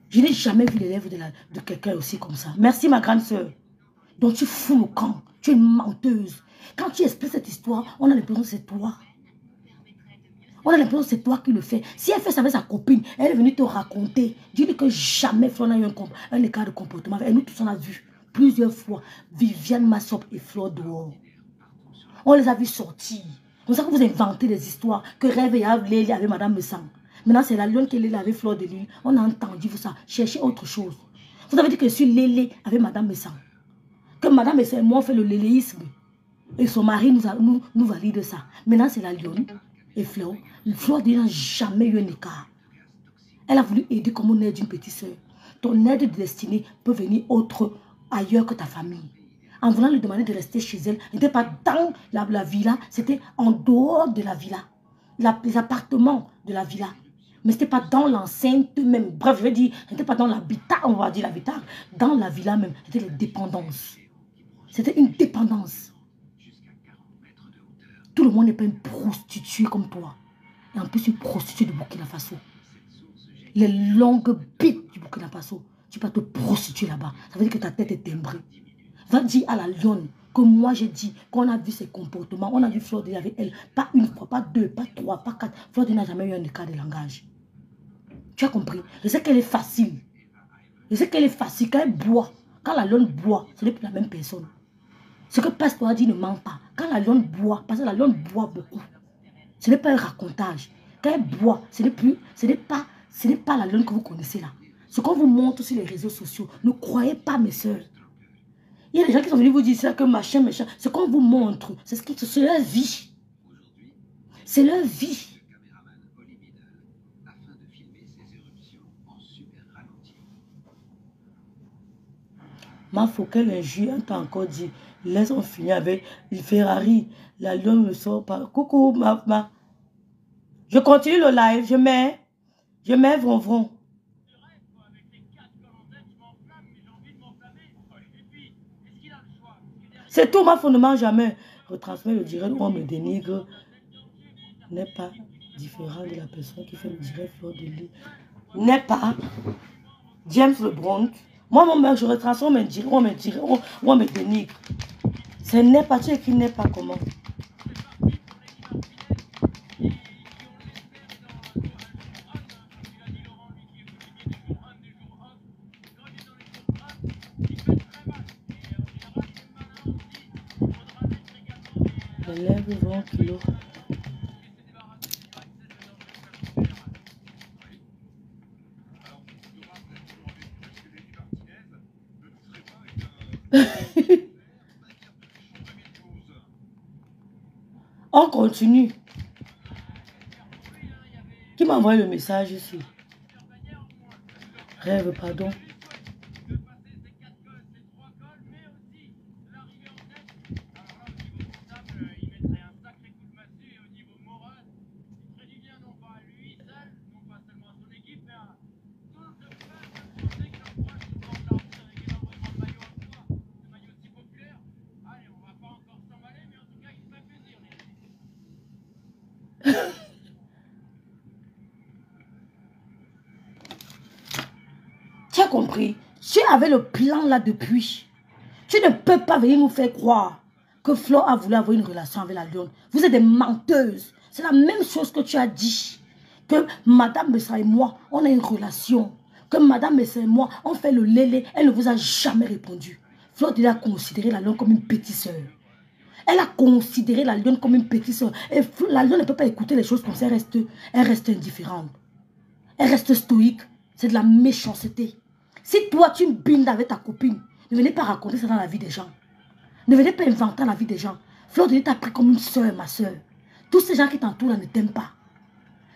Je n'ai jamais vu les lèvres de quelqu'un aussi comme ça. Merci ma grande soeur. Donc tu fous le camp. Tu es une menteuse. Quand tu expliques cette histoire, on a l'impression que c'est toi. On a l'impression que c'est toi qui le fais. Si elle fait ça avec sa copine, elle est venue te raconter. Dis-lui que jamais Fleur n'a eu un écart de comportement. Et nous tous on a vu plusieurs fois Viviane Massop et Fleur dehors. On les a vus sortir. C'est pour ça que vous inventez des histoires. Que Rêve et Lélie avec Madame Messang. Maintenant c'est la lionne qui est là avec Fleur de Lys. On a entendu ça. Cherchez autre chose. Vous avez dit que je suis Lélé avec Madame Messang. Que Madame Messang et moi on fait le léléisme. Et son mari nous valide ça. Maintenant c'est la lionne et Fleur. Fleur de Lys n'a jamais eu un écart. Elle a voulu aider comme on aide d'une petite soeur. Ton aide de destinée peut venir ailleurs que ta famille. En voulant lui demander de rester chez elle, elle n'était pas dans la villa, c'était en dehors de la villa. Les appartements de la villa. Mais ce n'était pas dans l'enceinte même. Bref, je veux dire, ce n'était pas dans l'habitat, on va dire l'habitat. Dans la villa même, c'était les dépendances. C'était une dépendance. Tout le monde n'est pas une prostituée comme toi. Et en plus, une prostituée du Burkina Faso. Les longues bites du Burkina Faso. Tu peux te prostituer là-bas. Ça veut dire que ta tête est timbrée. Va dire à la lionne que moi j'ai dit qu'on a vu ses comportements. On a vu Fleur de Lys avec elle. Pas une fois, pas deux, pas trois, pas quatre. Fleur de Lys n'a jamais eu un écart de langage. Tu as compris? Je sais qu'elle est facile. Je sais qu'elle est facile. Quand elle boit, quand la lionne boit, ce n'est plus la même personne. Ce que Pasteur a dit ne ment pas. Quand la lionne boit, parce que la lionne boit beaucoup. Ce n'est pas un racontage. Quand elle boit, ce n'est pas la lionne que vous connaissez là. Ce qu'on vous montre sur les réseaux sociaux, ne croyez pas mes soeurs. Il y a des gens qui sont venus vous dire ça, que machin, machin. Ce qu'on vous montre, c'est leur vie. C'est leur vie. Ma faut qu'elle injure, elle t'a encore dit, laisse-on finir avec le Ferrari. La lionne ne sort pas. Coucou, ma. Je continue le live, je mets Vron. C'est tout, ma faut ne mange jamais. Retransmet le direct, on me dénigre. N'est pas différent de la personne qui fait le direct fleur de lit. N'est pas James LeBron. Moi, mon mec, je retransforme, on me dénigre. C'est n'est pas, tu écris n'est pas comment. Les lèvres vont kilo. On continue. Qui m'a envoyé le message ici? Rêve, pardon. Tu as compris? Tu avais le plan là depuis. Tu ne peux pas venir nous faire croire que Flo a voulu avoir une relation avec la lionne. Vous êtes des menteuses. C'est la même chose que tu as dit. Que Madame Bessa et moi, on a une relation. Que Madame Bessa et moi, on fait le lélé. Elle ne vous a jamais répondu. Flo a considéré la lionne comme une petite sœur. Elle a considéré la lionne comme une petite sœur. Et la lionne ne peut pas écouter les choses comme ça. Elle reste indifférente. Elle reste stoïque. C'est de la méchanceté. Si toi, tu me bindes avec ta copine, ne venez pas raconter ça dans la vie des gens. Ne venez pas inventer la vie des gens. Fleur de Lys t'a pris comme une soeur, ma soeur. Tous ces gens qui t'entourent là ne t'aiment pas.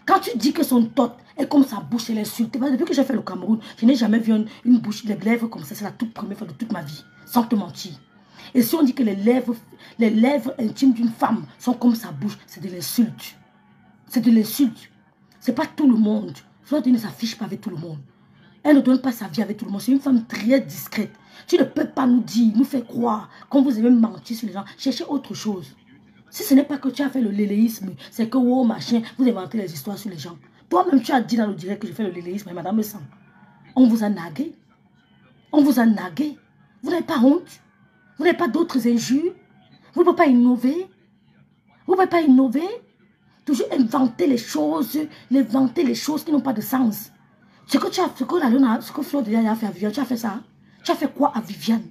Quand tu dis que son tot est comme sa bouche, elle insulte. Depuis que j'ai fait le Cameroun, je n'ai jamais vu une bouche, les lèvres comme ça. C'est la toute première fois de toute ma vie. Sans te mentir. Et si on dit que les lèvres intimes d'une femme sont comme sa bouche, c'est de l'insulte. C'est de l'insulte. C'est pas tout le monde. Fleur de Lys ne s'affiche pas avec tout le monde. Elle ne donne pas sa vie avec tout le monde. C'est une femme très discrète. Tu ne peux pas nous dire, nous faire croire, quand vous avez menti sur les gens. Cherchez autre chose. Si ce n'est pas que tu as fait le léléisme, c'est que, oh, machin, vous inventez les histoires sur les gens. Toi-même, tu as dit dans le direct que je fais le léléisme, et madame le sang. On vous a nagué. On vous a nagué. Vous n'avez pas honte. Vous n'avez pas d'autres injures. Vous ne pouvez pas innover. Vous ne pouvez pas innover. Toujours inventer les choses qui n'ont pas de sens. Ce que Fleur de Lys a fait à Viviane, tu as fait ça. Tu as fait quoi à Viviane?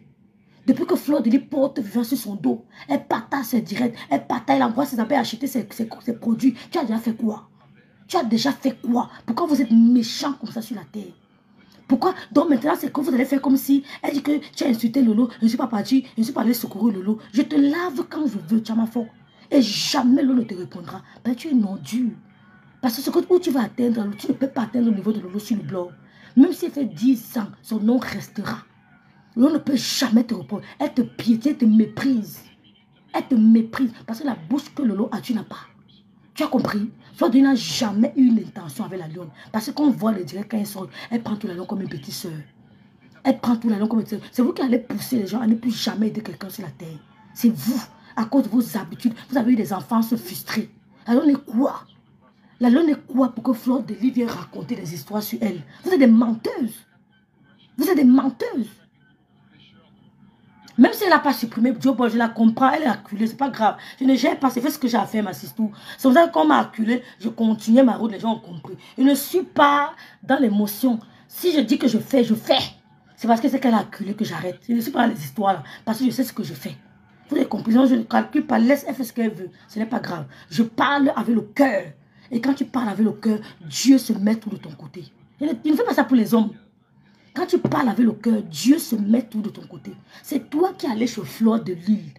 Depuis que Fleur de Lys porte Viviane sur son dos, elle partage ses directs, elle envoie ses appels acheter ses produits. Tu as déjà fait quoi? Tu as déjà fait quoi? Pourquoi vous êtes méchants comme ça sur la terre? Pourquoi? Donc maintenant, c'est que vous allez faire comme si elle dit que tu as insulté Lolo, je ne suis pas parti, je ne suis pas allé secourir Lolo. Je te lave quand je veux, tu as ma faute. Et jamais Lolo ne te répondra. Ben, tu es une ordure. Parce que ce que où tu vas atteindre, tu ne peux pas atteindre le niveau de Lolo sur le blog. Même si elle fait 10 ans, son nom restera. Lolo ne peut jamais te répondre. Elle te piétine, elle te méprise. Elle te méprise. Parce que la bouche que Lolo a, tu n'as pas. Tu as compris? Fleur de Lys n'a jamais eu une intention avec la lionne. Parce que quand on voit le direct, quand elle sort, elle prend tout la lionne comme une petite soeur. Elle prend tout la lionne comme une petite soeur. C'est vous qui allez pousser les gens à ne plus jamais aider quelqu'un sur la terre. C'est vous. À cause de vos habitudes, vous avez eu des enfants frustrés. La lionne est quoi? La lionne est quoi pour que Fleur de Lys vienne raconter des histoires sur elle? Vous êtes des menteuses. Vous êtes des menteuses. Même si elle n'a pas supprimé Joe Boy, je la comprends, elle est acculée, c'est pas grave. Je ne gère pas, c'est fait ce que j'ai à faire, ma sister. C'est pour ça que quand on m'a acculée, je continuais ma route, les gens ont compris. Je ne suis pas dans l'émotion. Si je dis que je fais, c'est parce que c'est qu'elle a acculé que j'arrête. Je ne suis pas dans les histoires là, parce que je sais ce que je fais. Vous avez compris, je ne calcule pas, laisse elle faire ce qu'elle veut, ce n'est pas grave. Je parle avec le cœur. Et quand tu parles avec le cœur, Dieu se met tout de ton côté. Il ne fait pas ça pour les hommes. Quand tu parles avec le cœur, Dieu se met tout de ton côté. C'est toi qui allais chez Fleur de Lys.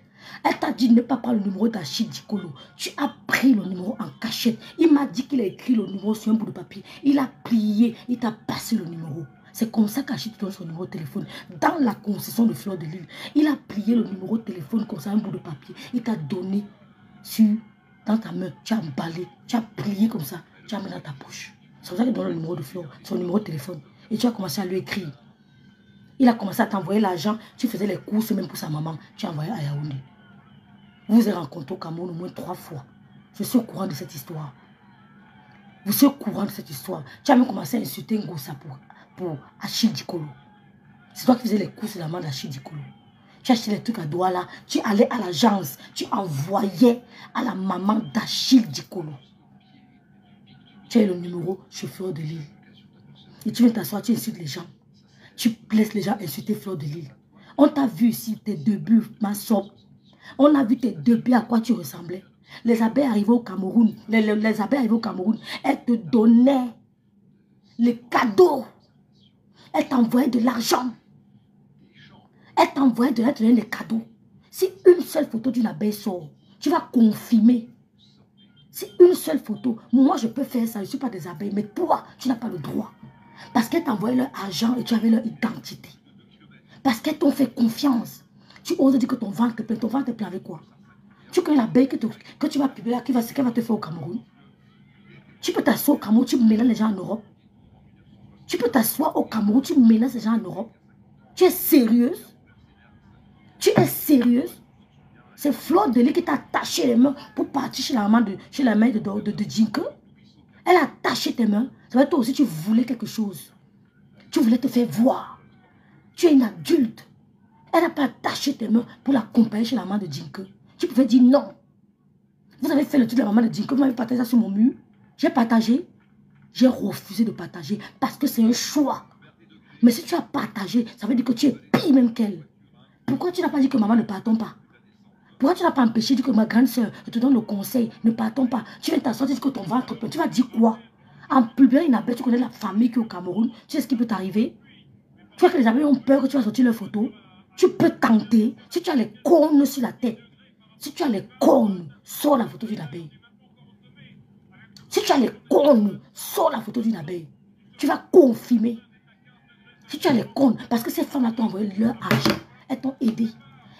Elle t'a dit ne pas prendre le numéro d'Achille Dikolo. Tu as pris le numéro en cachette. Il m'a dit qu'il a écrit le numéro sur un bout de papier. Il a plié, il t'a passé le numéro. C'est comme ça qu'Achille te donne son numéro de téléphone. Dans la concession de Fleur de Lys, il a plié le numéro de téléphone comme ça, un bout de papier. Il t'a donné dans ta main. Tu as emballé, tu as plié comme ça, tu as mis dans ta poche. C'est comme ça qu'il donne le numéro de Fleur, son numéro de téléphone. Et tu as commencé à lui écrire. Il a commencé à t'envoyer l'argent. Tu faisais les courses même pour sa maman. Tu as envoyé à Yaoundé. Vous vous êtes rencontrés au Cameroun au moins 3 fois. Je suis au courant de cette histoire. Vous êtes au courant de cette histoire. Tu as même commencé à insulter Ngossa pour Achille Dikolo. C'est toi qui faisais les courses de la main d'Achille Dikolo. Tu achetais les trucs à Douala. Tu allais à l'agence. Tu envoyais à la maman d'Achille Dikolo. Tu as le numéro chauffeur de Lille. Et tu viens t'asseoir, tu insultes les gens. Tu laisses les gens insulter Fleur de Lys. On t'a vu ici tes débuts, ma soeur. On a vu tes débuts, à quoi tu ressemblais. Les abeilles arrivaient au Cameroun. Les abeilles arrivaient au Cameroun. Elles te donnaient les cadeaux. Elles t'envoyaient de l'argent. Elles t'envoyaient de l'argent, des cadeaux. Si une seule photo d'une abeille sort, tu vas confirmer. Si une seule photo, moi je peux faire ça, je ne suis pas des abeilles, mais toi, tu n'as pas le droit. Parce qu'elles t'envoyaient leur argent et tu avais leur identité. Parce qu'elles t'ont fait confiance. Tu oses dire que ton ventre est plein avec quoi? Tu connais l'abeille que tu vas publier là, qu'elle va te faire au Cameroun. Tu peux t'asseoir au Cameroun, tu mélanges les gens en Europe. Tu peux t'asseoir au Cameroun, tu mélanges les gens en Europe. Tu es sérieuse? Tu es sérieuse? C'est Fleur de Lys qui t'a attaché les mains pour partir chez la main de Djinko. Elle a attaché tes mains. Ça veut dire toi aussi tu voulais quelque chose. Tu voulais te faire voir. Tu es une adulte. Elle n'a pas attaché tes mains pour l'accompagner chez la maman de Djinko. Tu pouvais dire non. Vous avez fait le truc de la maman de Djinko. Vous m'avez partagé ça sur mon mur. J'ai partagé. J'ai refusé de partager parce que c'est un choix. Mais si tu as partagé, ça veut dire que tu es pire même qu'elle. Pourquoi tu n'as pas dit que maman ne partons pas? Pourquoi tu n'as pas empêché de dire que ma grande soeur, je te donne le conseil, ne partons pas? Tu viens t'asseoir, tu dis que ton ventre plein. Tu vas dire quoi? En publiant une abeille, tu connais la famille qui est au Cameroun. Tu sais ce qui peut t'arriver? Tu vois que les abeilles ont peur que tu vas sortir leurs photos. Tu peux tenter. Si tu as les cornes sur la tête, si tu as les cornes, sors la photo d'une abeille. Si tu as les cornes, sors la photo d'une abeille. Tu vas confirmer. Si tu as les cornes, parce que ces femmes-là t'ont envoyé leur argent. Elles t'ont aidé.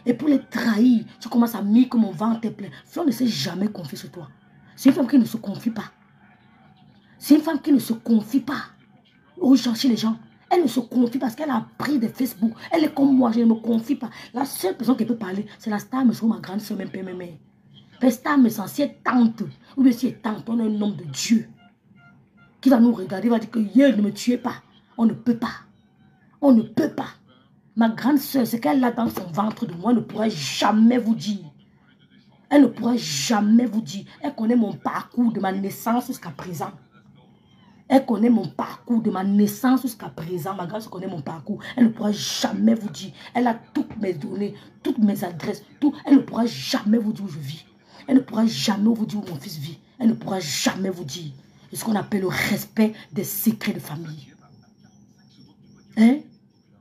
Et pour les trahir, tu commences à dire que mon ventre est plein. Fleur ne s'est jamais confiée sur toi. C'est une femme qui ne se confie pas. C'est une femme qui ne se confie pas aux gens, chez les gens. Elle ne se confie parce qu'elle a appris de Facebook. Elle est comme moi, je ne me confie pas. La seule personne qui peut parler, c'est la star, mais ma grande soeur, même pas ma mère. La star, mais si elle est tante, ou bien si elle est tante, on a un homme de Dieu qui va nous regarder, va dire que ne me tuez pas. On ne peut pas. On ne peut pas. Ma grande soeur, ce qu'elle a dans son ventre de moi, ne pourra jamais vous dire. Elle ne pourra jamais vous dire. Elle connaît mon parcours de ma naissance jusqu'à présent. Elle connaît mon parcours de ma naissance jusqu'à présent. Ma grande soeur connaît mon parcours. Elle ne pourra jamais vous dire. Elle a toutes mes données, toutes mes adresses, tout. Elle ne pourra jamais vous dire où je vis. Elle ne pourra jamais vous dire où mon fils vit. Elle ne pourra jamais vous dire. C'est ce qu'on appelle le respect des secrets de famille. Hein?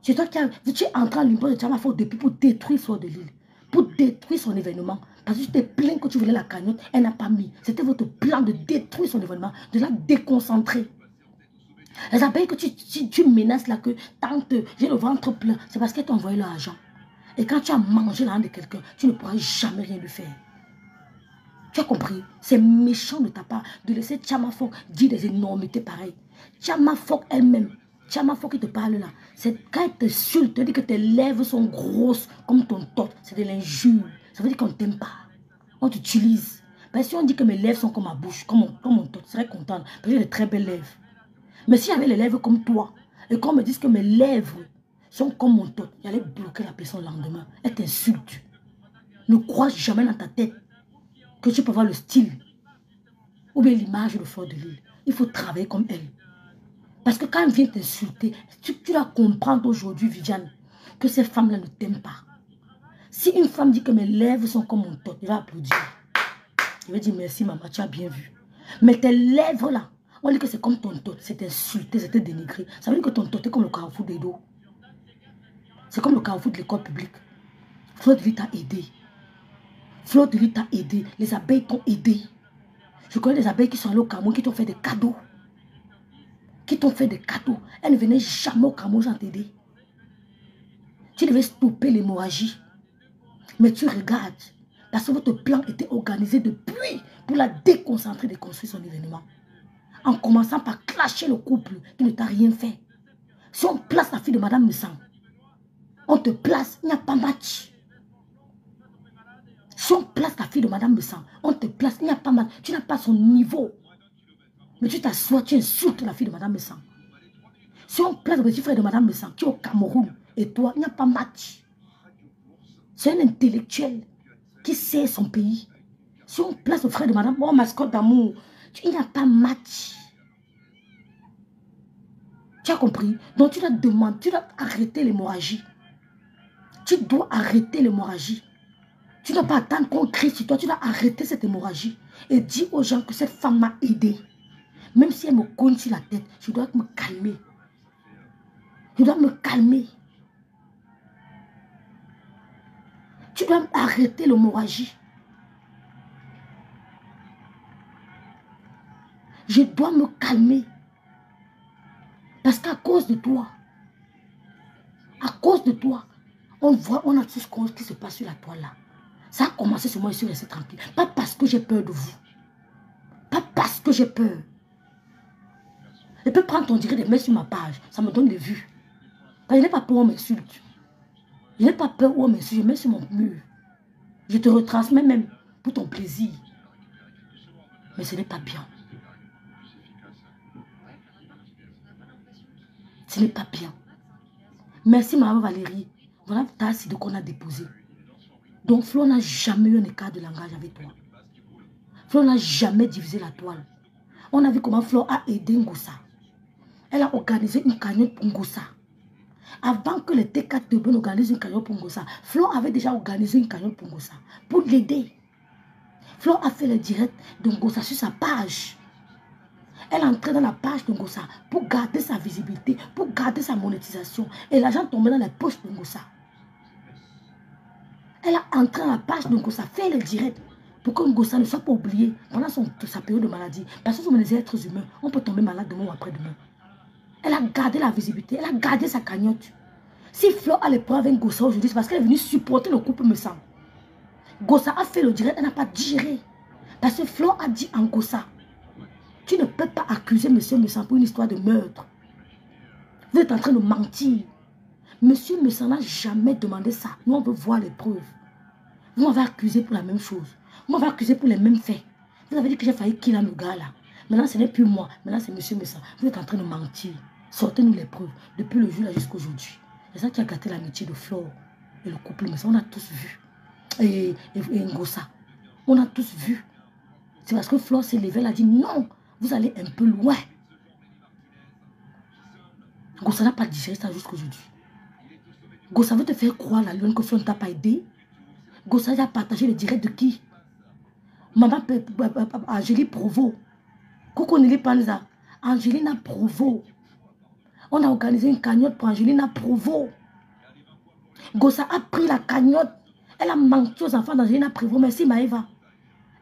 C'est toi qui tu es entré à l'imposte de Tchamafok depuis pour détruire Fleur de Lys. Pour détruire son événement. Parce que tu t'es plaint que tu voulais la cagnotte. Elle n'a pas mis. C'était votre plan de détruire son événement. De la déconcentrer. Les abeilles que tu menaces là, que tante, j'ai le ventre plein. C'est parce qu'elle t'a envoyé l'argent. Et quand tu as mangé l'argent de quelqu'un, tu ne pourras jamais rien lui faire. Tu as compris? C'est méchant de ta part de laisser Tchamafok dire des énormités pareilles. Tchamafok elle-même. Tchamafok qui te parle là, c'est quand elle t'insulte, te dit que tes lèvres sont grosses comme ton tot, c'est de l'injure. Ça veut dire qu'on ne t'aime pas. On t'utilise. Ben, si on dit que mes lèvres sont comme ma bouche, comme mon tot, je serais contente. Parce que j'ai de très belles lèvres. Mais si j'avais les lèvres comme toi, et qu'on me dise que mes lèvres sont comme mon tot, j'allais bloquer la personne le lendemain. Elle t'insulte. Ne crois jamais dans ta tête que tu peux avoir le style ou bien l'image de Fleur de Lys. Il faut travailler comme elle. Parce que quand elle vient t'insulter, tu dois comprendre aujourd'hui, Viviane, que ces femmes-là ne t'aiment pas. Si une femme dit que mes lèvres sont comme mon tot, elle va applaudir. Je vais dire merci maman, tu as bien vu. Mais tes lèvres-là, on dit que c'est comme ton tot, c'est insulté, c'est dénigré. Ça veut dire que ton tot est comme le carrefour des dos. C'est comme le carrefour de l'école publique. Fleur de Lys t'a aidé. Fleur de Lys t'a aidé. Les abeilles t'ont aidé. Je connais des abeilles qui sont allées au Cameroun, qui t'ont fait des cadeaux. qui t'ont fait des cadeaux. Elles ne venaient jamais au Cameroun sans t'aider. Tu devais stopper l'hémorragie. Mais tu regardes, parce que votre plan était organisé depuis pour la déconcentrer de construire son événement. En commençant par clasher le couple qui ne t'a rien fait. Si on place la fille de Madame Messan, on te place, il n'y a pas match. Si on place la fille de Madame Messan, on te place, il n'y a pas match. Tu n'as pas son niveau. Mais tu t'assois, tu insultes la fille de Madame Messan. Si on place le petit frère de Madame Messan, qui est au Cameroun, et toi, il n'y a pas match. C'est un intellectuel qui sait son pays. Si on place le frère de Madame, oh mascotte d'amour, il n'y a pas match. Tu as compris? Donc tu dois demander, tu dois arrêter l'hémorragie. Tu dois arrêter l'hémorragie. Tu ne dois pas attendre qu'on crie sur toi, tu dois arrêter cette hémorragie. Et dire aux gens que cette femme m'a aidé. Même si elle me cogne sur la tête, je dois me calmer. Je dois me calmer. Tu dois arrêter l'hémorragie. Je dois me calmer. Parce qu'à cause de toi, on voit, on a tout ce qui se passe sur la toile là. Ça a commencé sur moi et je suis resté tranquille. Pas parce que j'ai peur de vous. Pas parce que j'ai peur. Je peux prendre ton direct et mettre sur ma page. Ça me donne des vues. Quand je n'ai pas peur, on m'insulte. Je n'ai pas peur, on m'insulte. Je mets sur mon mur. Je te retransmets même pour ton plaisir. Mais ce n'est pas bien. Ce n'est pas bien. Merci, Mme Valérie. Voilà ta acide qu'on a déposé. Donc, Flo n'a jamais eu un écart de langage avec toi. Flo n'a jamais divisé la toile. On a vu comment Flo a aidé Ngossa. Elle a organisé une cagnotte pour Ngossa. Avant que les T4 organisent une cagnotte pour Ngossa, Flo avait déjà organisé une cagnotte pour Ngossa. Pour l'aider. Flo a fait le direct de Ngossa sur sa page. Elle est entrée dans la page de Ngossa pour garder sa visibilité, pour garder sa monétisation. Et l'argent tombait dans les poches de Ngossa. Elle a entré dans la page de Ngossa, fait le direct pour que Ngossa ne soit pas oublié pendant sa période de maladie. Parce que nous sommes des êtres humains, on peut tomber malade demain ou après-demain. Elle a gardé la visibilité, elle a gardé sa cagnotte. Si Flo a les preuves avec Ngossa aujourd'hui, c'est parce qu'elle est venue supporter le couple Messan. Ngossa a fait le direct, elle n'a pas digéré. Parce que Flo a dit en Ngossa, tu ne peux pas accuser Monsieur Messan pour une histoire de meurtre. Vous êtes en train de mentir. Monsieur Messan n'a jamais demandé ça. Nous, on veut voir les preuves. Vous m'avez accusé pour la même chose. Vous m'avez accusé pour les mêmes faits. Vous avez dit que j'ai failli killer le gars là. Maintenant, ce n'est plus moi. Maintenant, c'est Monsieur Messan. Vous êtes en train de mentir. Sortez-nous les preuves. Depuis le jour là jusqu'à aujourd'hui. C'est ça qui a gâté l'amitié de Flore et le couple Messan. On a tous vu. Et Ngossa. On a tous vu. C'est parce que Flore s'est levée, elle a dit non. Vous allez un peu loin. Ngossa n'a pas digéré ça jusqu'à aujourd'hui. Ngossa veut te faire croire la lune que Flore ne t'a pas aidé. Ngossa a partagé le direct de qui? Maman Angélique Provo. Coucou Nelly Panza. Angélina Provo. On a organisé une cagnotte pour Angélina Provo. Ngossa a pris la cagnotte. Elle a menti aux enfants d'Angélina Provo. Merci Maëva.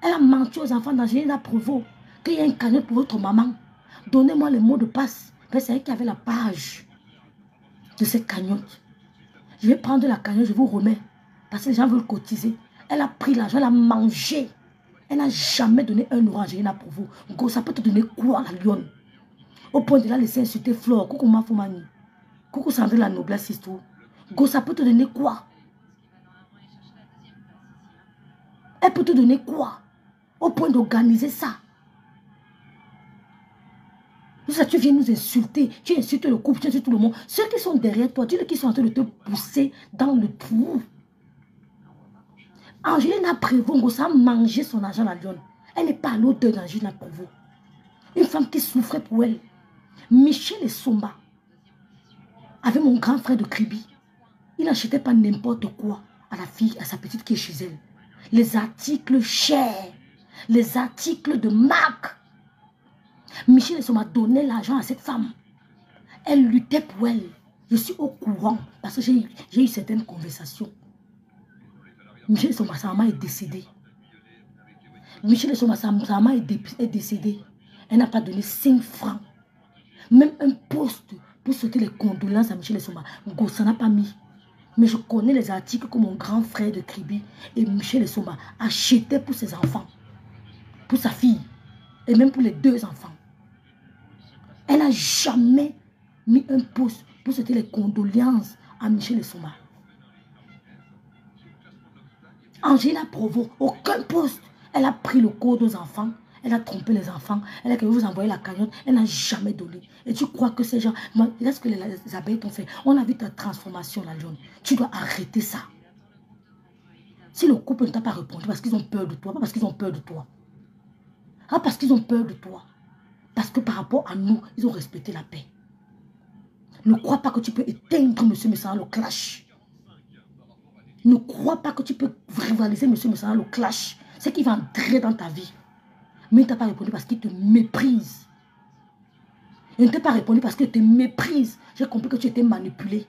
Elle a menti aux enfants d'Angélina Provo. Qu'il y a une cagnotte pour votre maman. Donnez-moi le mot de passe. C'est elle qui avait la page de cette cagnotte. Je vais prendre la cagnotte, je vous remets. Parce que les gens veulent cotiser. Elle a pris l'argent, elle a mangé. Elle n'a jamais donné un euro à Angélina Provo. Ça peut te donner quoi, la lionne? Au point de la laisser insulter Flore. Coucou Mafoumani. Coucou Sandrine la noblesse et tout. Ça peut te donner quoi? Elle peut te donner quoi? Au point d'organiser ça. Ça, tu viens nous insulter, tu insultes le couple, tu insultes tout le monde. Ceux qui sont derrière toi, dis-le qui sont en train de te pousser dans le trou. Angélina Prévost, Ngossa a mangé son argent à Lyon. Elle n'est pas à l'auteur d'Angélina Prévost. Une femme qui souffrait pour elle. Michel et Somba, avec mon grand frère de Kribi, il n'achetait pas n'importe quoi à la fille, à sa petite qui est chez elle. Les articles chers, les articles de marque. Michel m'a donné l'argent à cette femme. Elle luttait pour elle. Je suis au courant parce que j'ai eu certaines conversations. Michel sa maman est décédée. Michel sa maman est décédée. Elle n'a pas donné 5 francs. Même un poste pour souhaiter les condoléances à Michel Essoma. Gossa n'a pas mis. Mais je connais les articles que mon grand frère de Kribi et Michel Essoma achetaient pour ses enfants. Pour sa fille. Et même pour les 2 enfants. Elle n'a jamais mis un poste pour souhaiter les condoléances à Michel Essoma. Angela Provo, aucun poste. Elle a pris le code aux enfants. Elle a trompé les enfants. Elle a dit que vous envoyez la cagnotte. Elle n'a jamais donné. Et tu crois que ces gens... Regarde ce que les abeilles t'ont fait. On a vu ta transformation, la Lyon. Tu dois arrêter ça. Si le couple ne t'a pas répondu parce qu'ils ont peur de toi, pas parce qu'ils ont peur de toi. Ah, parce qu'ils ont peur de toi. Parce que par rapport à nous, ils ont respecté la paix. Ne crois pas que tu peux éteindre M. Messana le clash. Ne crois pas que tu peux rivaliser M. Messana le clash. C'est qu'il va entrer dans ta vie. Mais il ne t'a pas répondu parce qu'il te méprise. Il ne t'a pas répondu parce qu'il te méprise. J'ai compris que tu étais manipulé.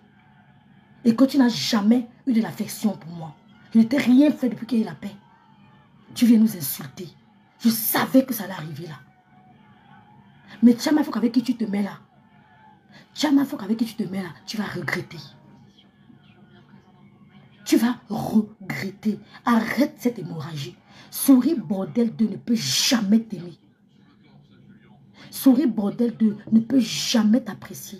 Et que tu n'as jamais eu de l'affection pour moi. Je ne t'ai rien fait depuis qu'il y a eu la paix. Tu viens nous insulter. Je savais que ça allait arriver là. Mais Tchama Fok avec qui tu te mets là. Tchama Fok avec qui tu te mets là. Tu vas regretter. Tu vas regretter. Arrête cette hémorragie. Souris bordel 2 ne peut jamais t'aimer. Souris bordel 2 ne peut jamais t'apprécier.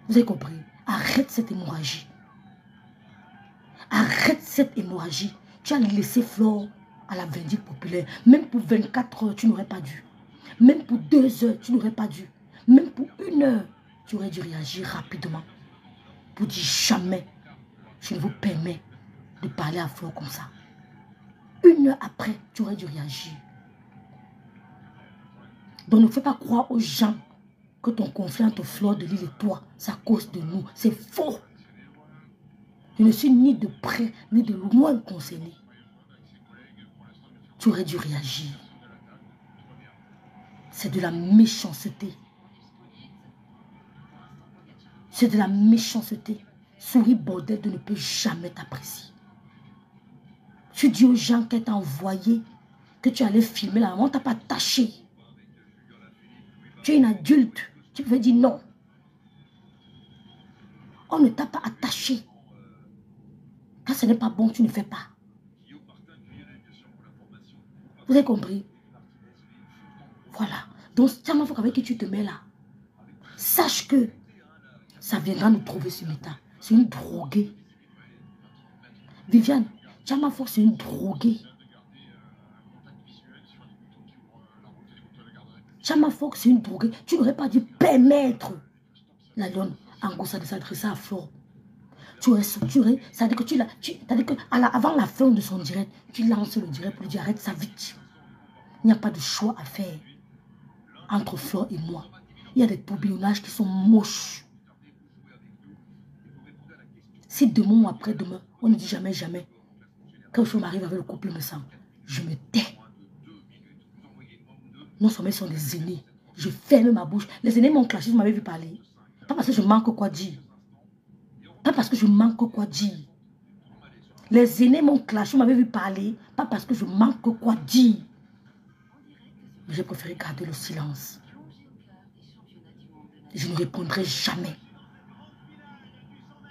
Vous avez compris? Arrête cette hémorragie. Arrête cette hémorragie. Tu as laissé Flore à la vindicte populaire. Même pour 24 heures, tu n'aurais pas dû. Même pour 2 heures, tu n'aurais pas dû. Même pour 1 heure, tu aurais dû réagir rapidement. Pour dire jamais, je ne vous permets de parler à Flore comme ça. 1 heure après, tu aurais dû réagir. Donc ne fais pas croire aux gens que ton conflit entre Flore de Lille et toi, c'est à cause de nous. C'est faux. Je ne suis ni de près, ni de loin concerné. Tu aurais dû réagir. C'est de la méchanceté. C'est de la méchanceté. Souris bordel de ne peut jamais t'apprécier. Tu dis aux gens qu'elle t'a envoyé, que tu allais filmer la maman, on t'a pas attaché. Tu es une adulte. Tu pouvais dire non. On ne t'a pas attaché. Quand ce n'est pas bon, tu ne fais pas. Vous avez compris? Voilà. Donc, Tchama Fok avec qui tu te mets là, sache que ça viendra nous trouver sur Meta. C'est une droguée. Viviane, Tchama Fok, c'est une droguée. Tchama Fok, c'est une droguée. Tu n'aurais pas dû permettre la Lyon en Gossa de s'adresser à Flore. Tu aurais, ça veut dire que avant la fin de son direct, tu lances le direct pour lui dire arrête ça vite. Il n'y a pas de choix à faire entre Flore et moi. Il y a des tourbillonnages qui sont moches. Si demain ou après-demain, on ne dit jamais, jamais, quand je m'arrive avec le couple me semble, je me tais. Non seulement ils sont des aînés, je ferme ma bouche. Les aînés m'ont clashé, vous m'avez vu parler. Pas parce que je manque quoi dire. Pas parce que je manque quoi dire. Les aînés m'ont clashé, vous m'avez vu parler. Pas parce que je manque quoi dire. Mais j'ai préféré garder le silence. Je ne répondrai jamais.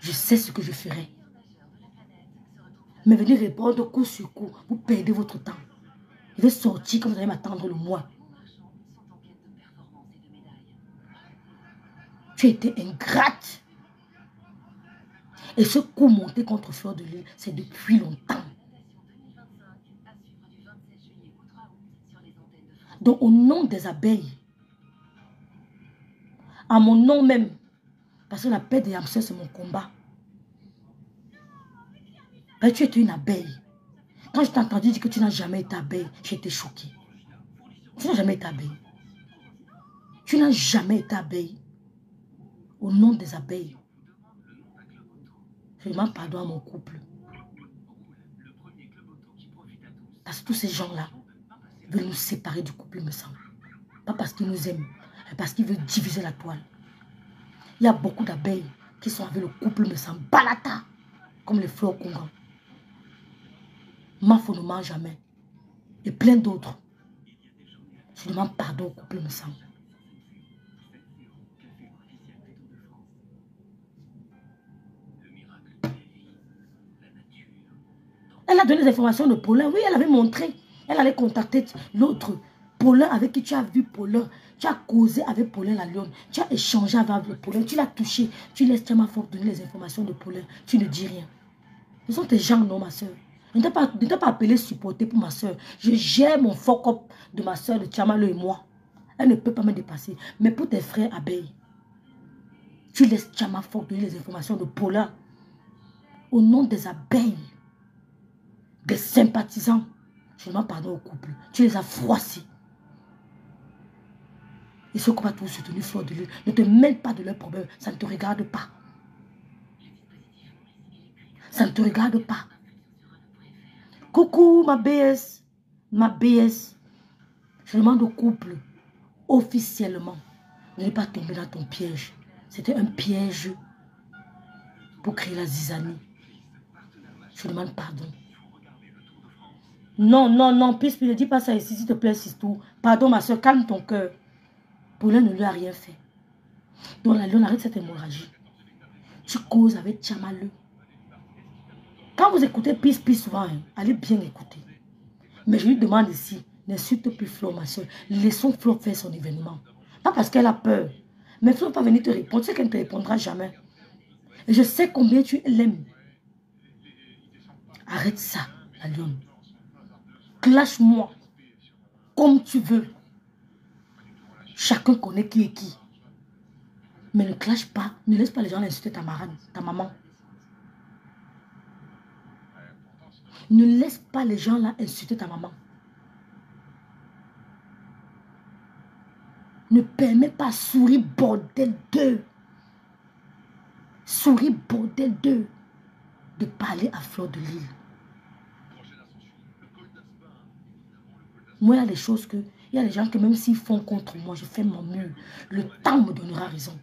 Je sais ce que je ferai. Mais venir répondre coup sur coup, vous perdez votre temps. Je vais sortir comme vous allez m'attendre le mois. Tu as été ingrate. Et ce coup monté contre Flore de Lille, c'est depuis longtemps. Donc au nom des abeilles, à mon nom même, parce que la paix des hamsters c'est mon combat. Ben, tu étais une abeille. Quand je t'ai entendu dire que tu n'as jamais été abeille, j'ai été choquée. Tu n'as jamais été abeille. Tu n'as jamais été abeille. Au nom des abeilles, je demande pardon à mon couple. Parce que tous ces gens-là veulent nous séparer du couple, il me semble. Pas parce qu'ils nous aiment, mais parce qu'ils veulent diviser la toile. Il y a beaucoup d'abeilles qui sont avec le couple, me semble, Balata, comme les fleurs Congo. Mafo ne mange jamais. Et plein d'autres. Je demande pardon au couple me semble. Elle a donné des informations de Paulin. Oui, elle avait montré. Elle allait contacter l'autre. Paulin avec qui tu as vu Paulin. Tu as causé avec Paulin la lionne. Tu as échangé avec le Paulin. Tu l'as touché. Tu laisses Tchama Fort donner les informations de Paulin. Tu ne dis rien. Ce sont tes gens, non, ma soeur. Ne t'ai pas appelé supporter pour ma soeur. Je gère mon fuck-up de ma soeur, de Tchamalo et moi. Elle ne peut pas me dépasser. Mais pour tes frères abeilles, tu laisses Tchama Fort donner les informations de Paulin. Au nom des abeilles, des sympathisants. Je demande pardon au couple. Tu les as froissés. Et ceux qui vont tous soutenir Fleur de Lys, ne te mêle pas de leurs problèmes. Ça ne te regarde pas. Ça ne te regarde pas. Coucou ma BS. Ma BS. Je demande au couple, officiellement, de ne pas tomber dans ton piège. C'était un piège pour créer la zizanie. Je demande pardon. Non, non, non, Pisse, ne dis pas ça ici, s'il te plaît, Sistou. Pardon, ma soeur, calme ton cœur. Paulin ne lui a rien fait. Donc la lionne, arrête cette hémorragie. Tu causes avec Tchamaleu. Quand vous écoutez Pisse souvent, hein, allez bien écouter. Mais je lui demande ici, n'insulte plus Flo, ma soeur. Laissons Flo faire son événement. Pas parce qu'elle a peur. Mais Flo va venir te répondre. Tu sais qu'elle ne te répondra jamais. Et je sais combien tu l'aimes. Arrête ça, la lionne. Clash-moi comme tu veux. Chacun connaît qui est qui. Mais ne clash pas. Ne laisse pas les gens insulter ta marraine, ta maman. Ne laisse pas les gens là insulter ta maman. Ne permets pas souris bordel d'eux. Souris bordel d'eux. De parler à Fleur de Lys. Moi, il y a des choses que... Il y a des gens que même s'ils font contre moi, je fais mon mieux. Le temps me donnera raison.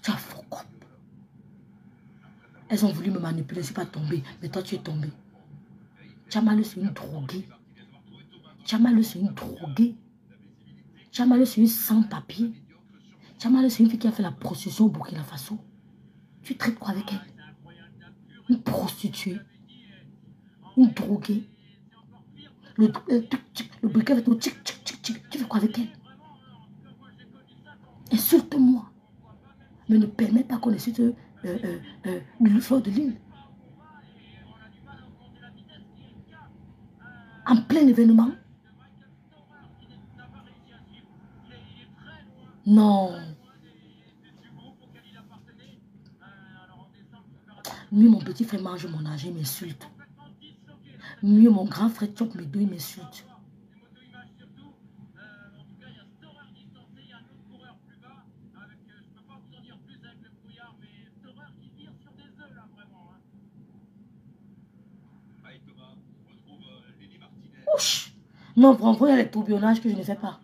Tu as faux cop. Elles ont voulu me manipuler, je ne suis pas tombée. Mais toi, tu es tombée. Tchamaleu, c'est une droguée. Tchamaleu, c'est une droguée. Tchamaleu, c'est une sans-papier. Tchamaleu, c'est une fille qui a fait la prostitution au Burkina Faso. Tu traites quoi avec elle? Une prostituée. Une droguée. Le briquet fait tout tchic, tchic, tchic, tchic. Tu fais quoi avec elle? Insulte-moi. Mais ne permets pas qu'on insulte le Fleur de Lys. En plein événement. Non. Mieux mon petit frère mange mon âge, il m'insulte. Mieux mon grand frère chope mes deux, il m'insulte. Ouch. Non, Vronvron, il y a les tourbillonnages que je ne fais pas.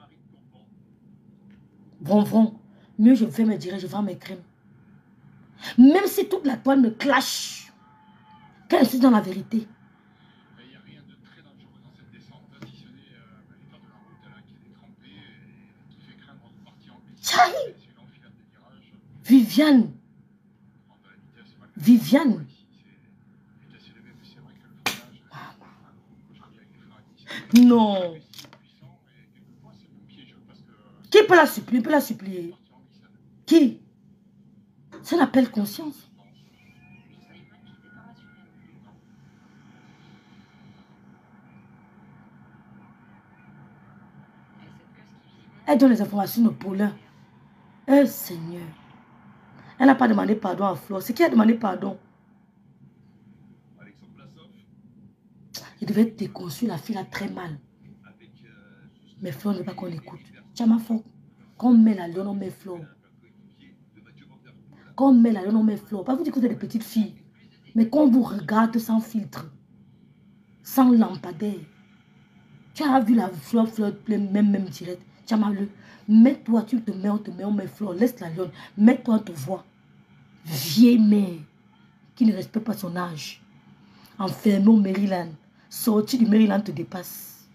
Vronvron. Mieux je fais mes directs, je vends mes crèmes. Même si toute la toile me clash, qu'elle est dans la vérité. Il n'y a rien de très dangereux dans cette descente, si ce n'est l'état de la route là, qui est détrempée et qui fait craindre de partir en piste. Sinon, au final des virages, Viviane. Viviane. Non. Qui peut la supplier? Peut la supplier? Qui? C'est l'appel conscience. Elle donne les informations de Paulin. Eh Seigneur. Elle n'a pas demandé pardon à Flore. C'est qui a demandé pardon? Il devait être déconçu, la fille a très mal. Mais Flore ne veut pas qu'on l'écoute. Tchama Fort. Quand on met la lionne, on met Flore. Quand on met la lionne, on met Flore. Pas vous dire que vous êtes des petites filles. Mais quand on vous regarde sans filtre, sans lampadaire, tu as vu la Flore même direct. Tchama le. Mets-toi, tu te mets, on met Flore. Laisse la lionne. Mets-toi, te vois. Vieille mère qui ne respecte pas son âge. enfermé au Maryland. Sorti du Maryland te dépasse.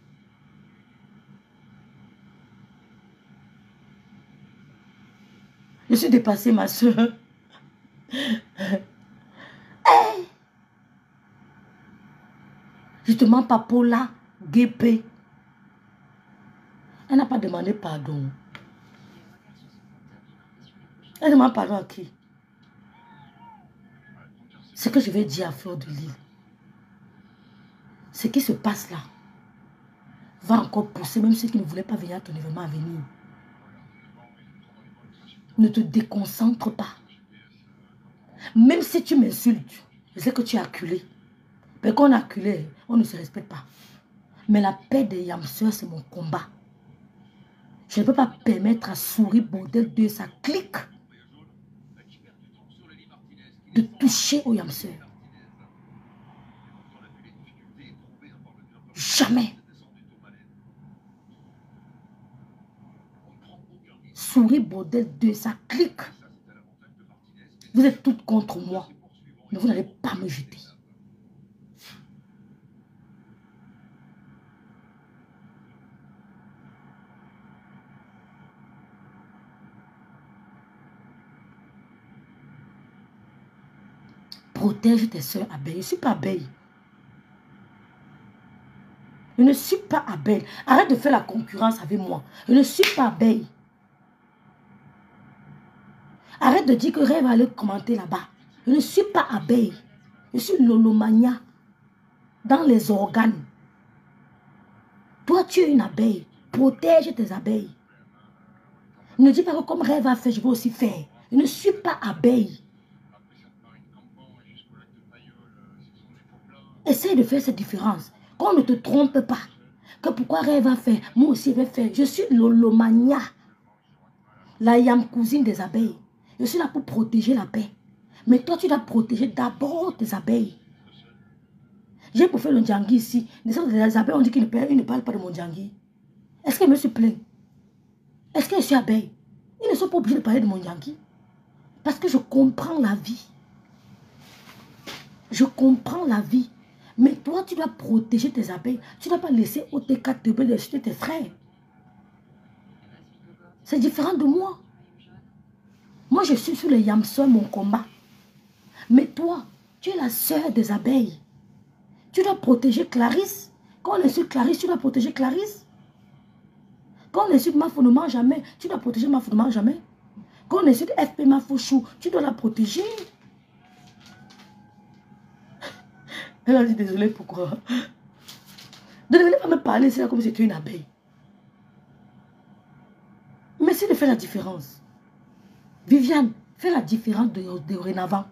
Je suis dépassée, ma soeur. Justement, Papola, Guépé. Elle n'a pas demandé pardon. Elle demande pardon à qui? Ce que je vais dire à Fleur de Lys. Ce qui se passe là va encore pousser, même ceux qui ne voulaient pas venir à ton événement à venir. Ne te déconcentre pas. Même si tu m'insultes, je sais que tu es acculé. Mais quand on est acculé, on ne se respecte pas. Mais la paix des Yamseurs, c'est mon combat. Je ne peux pas permettre à Souris Bordel de sa clique de toucher aux Yamseurs. Jamais. Souris Bordel de sa clique. Vous êtes toutes contre moi. Mais vous n'allez pas me jeter. Protège tes soeurs abeilles. Je ne suis pas abeille. Je ne suis pas abeille. Arrête de faire la concurrence avec moi. Je ne suis pas abeille. Arrête de dire que Rêve va aller commenter là-bas. Je ne suis pas abeille. Je suis lolomania dans les organes. Toi, tu es une abeille. Protège tes abeilles. Ne dis pas que comme Rêve a fait, je vais aussi faire. Je ne suis pas abeille. Essaye de faire cette différence. Qu'on ne te trompe pas. Que pourquoi Rêve va faire, moi aussi je vais faire. Je suis lolomania. La yam cousine des abeilles. Je suis là pour protéger la paix. Mais toi, tu dois protéger d'abord tes abeilles. J'ai pour faire le djangui ici. Les abeilles ont dit qu'ils ne parlent pas de mon djangui. Est-ce qu'elles me se plaignent? Est-ce que je suis abeille? Ils ne sont pas obligés de parler de mon djangui. Parce que je comprends la vie. Je comprends la vie. Mais toi, tu dois protéger tes abeilles. Tu ne dois pas laisser OTK te jeter tes frères. C'est différent de moi. Moi, je suis sur les Yamseurs, mon combat. Mais toi, tu es la sœur des abeilles. Tu dois protéger Clarisse. Quand on insulte Clarisse, tu dois protéger Clarisse. Quand on insulte Mafo ne mange jamais, tu dois protéger Mafo ne mange jamais. Quand on insulte FP Mafo Chou, tu dois la protéger. Elle a dit désolé, pourquoi? Ne venez pas me parler, c'est comme si tu es une abeille. Mais c'est de faire la différence. Viviane, fais la différence de dorénavant.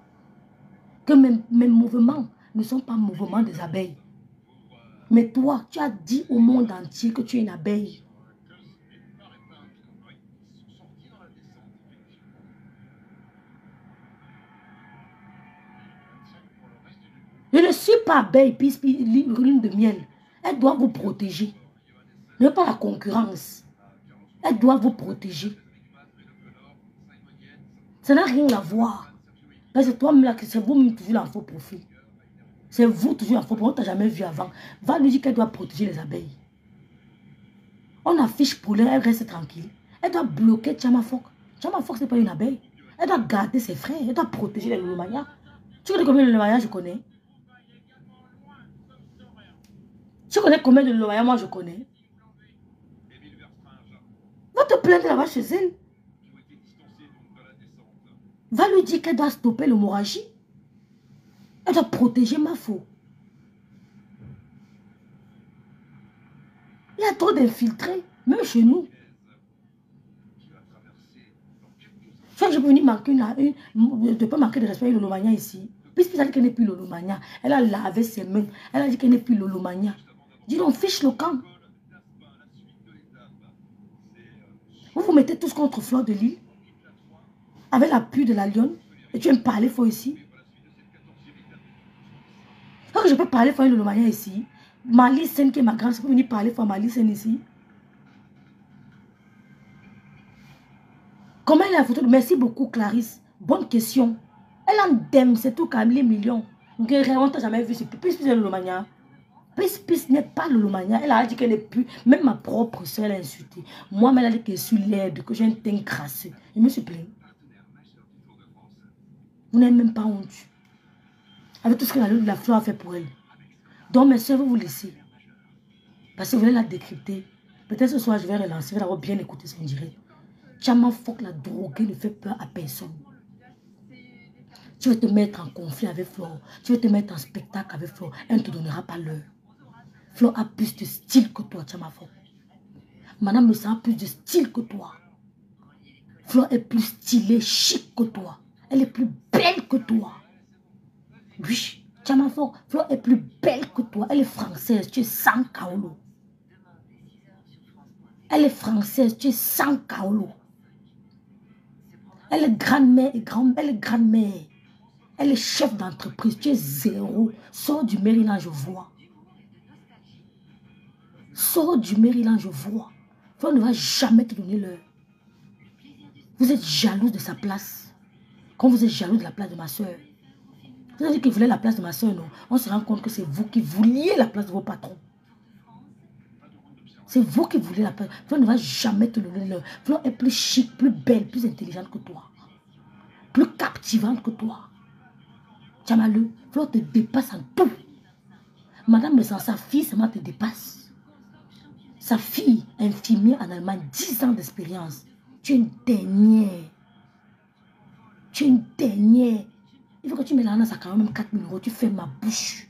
Que mes mouvements ne sont pas mouvements des abeilles. Mais toi, tu as dit au monde entier que tu es une abeille. Je ne suis pas abeille, puis lune de miel. Elle doit vous protéger. Ne pas la concurrence. Elle doit vous protéger. Ça n'a rien à voir. C'est toi-même là, c'est vous-même toujours en faux profil. C'est vous toujours en faux profil. On ne t'a jamais vu avant. Va lui dire qu'elle doit protéger les abeilles. On affiche pour elle, elle reste tranquille. Elle doit bloquer Tchamafok. Tchamafok, ce n'est pas une abeille. Elle doit garder ses frères. Elle doit protéger les Lolomaya. Tu connais combien de Lolomaya je connais? Tu connais combien de Lolomaya moi je connais? Va te plaindre là-bas chez elle. Va lui dire qu'elle doit stopper l'hémorragie. Elle doit protéger Mafo. Il y a trop d'infiltrés, même chez nous. Tu vois que je peux venir marquer ne peux pas marquer de respect à Lolomania ici. Puisqu'elle a dit qu'elle n'est plus Lolomania. Elle a lavé ses mains. Elle a dit qu'elle n'est plus Lolomania. Dis donc, fiche le camp. Vous vous mettez tous contre Fleur de Lys. Avec l'appui de la lionne. Et tu aimes parler fort ici. Quand je peux parler fort à Lolomania ici. Malicène qui est ma grande, je peux venir parler fort à Malicène ici. Comment elle a la photo? Merci beaucoup Clarisse. Bonne question. Elle en dème, c'est tout comme les millions. On t'a jamais vu. Pis c'est le Lomania. Pis n'est pas le Lomania. Elle a dit qu'elle n'est plus. Même ma propre soeur l'a insultée. Moi, elle a dit que je suis laide, que j'ai un teint crasseux. Je me suis plaint. Vous n'avez même pas honte. Avec tout ce que la fleur a fait pour elle. Donc, mes soeurs, vous laissez. Parce que vous voulez la décrypter. Peut-être ce soir, je vais relancer. Je vais d'abord bien écouter son direct. Chama Fock, la droguée ne fait peur à personne. Tu veux te mettre en conflit avec Flore. Tu veux te mettre en spectacle avec Flore. Elle ne te donnera pas l'heure. Flore a plus de style que toi, Chama Fock. Madame Le Sang a plus de style que toi. Flore est plus stylée, chic que toi. Elle est plus belle que toi. Oui, Chama Fock, Flore est plus belle que toi. Elle est française, tu es sans kaolo. Elle est française, tu es sans kaolo. Elle est grand-mère et elle est grand-mère. Elle est chef d'entreprise, tu es zéro. Sors du Maryland, je vois. Sors du Maryland, je vois. Flore ne va jamais te donner l'heure. Vous êtes jalouse de sa place. Quand vous êtes jaloux de la place de ma soeur. Vous avez dit que vous voulez la place de ma soeur, non? On se rend compte que c'est vous qui vouliez la place de vos patrons. C'est vous qui voulez la place. Flore ne va jamais te donner l'heure. Flore est plus chic, plus belle, plus intelligente que toi. Plus captivante que toi. Tchamalou, Flore te dépasse en tout. Madame Le Sang, sa fille seulement te dépasse. Sa fille, infirmière en Allemagne, 10 ans d'expérience. Tu es une dernière. Tu es une dernière. Il faut que tu mets là dans sa carrière, même 4 000 €, tu fais ma bouche.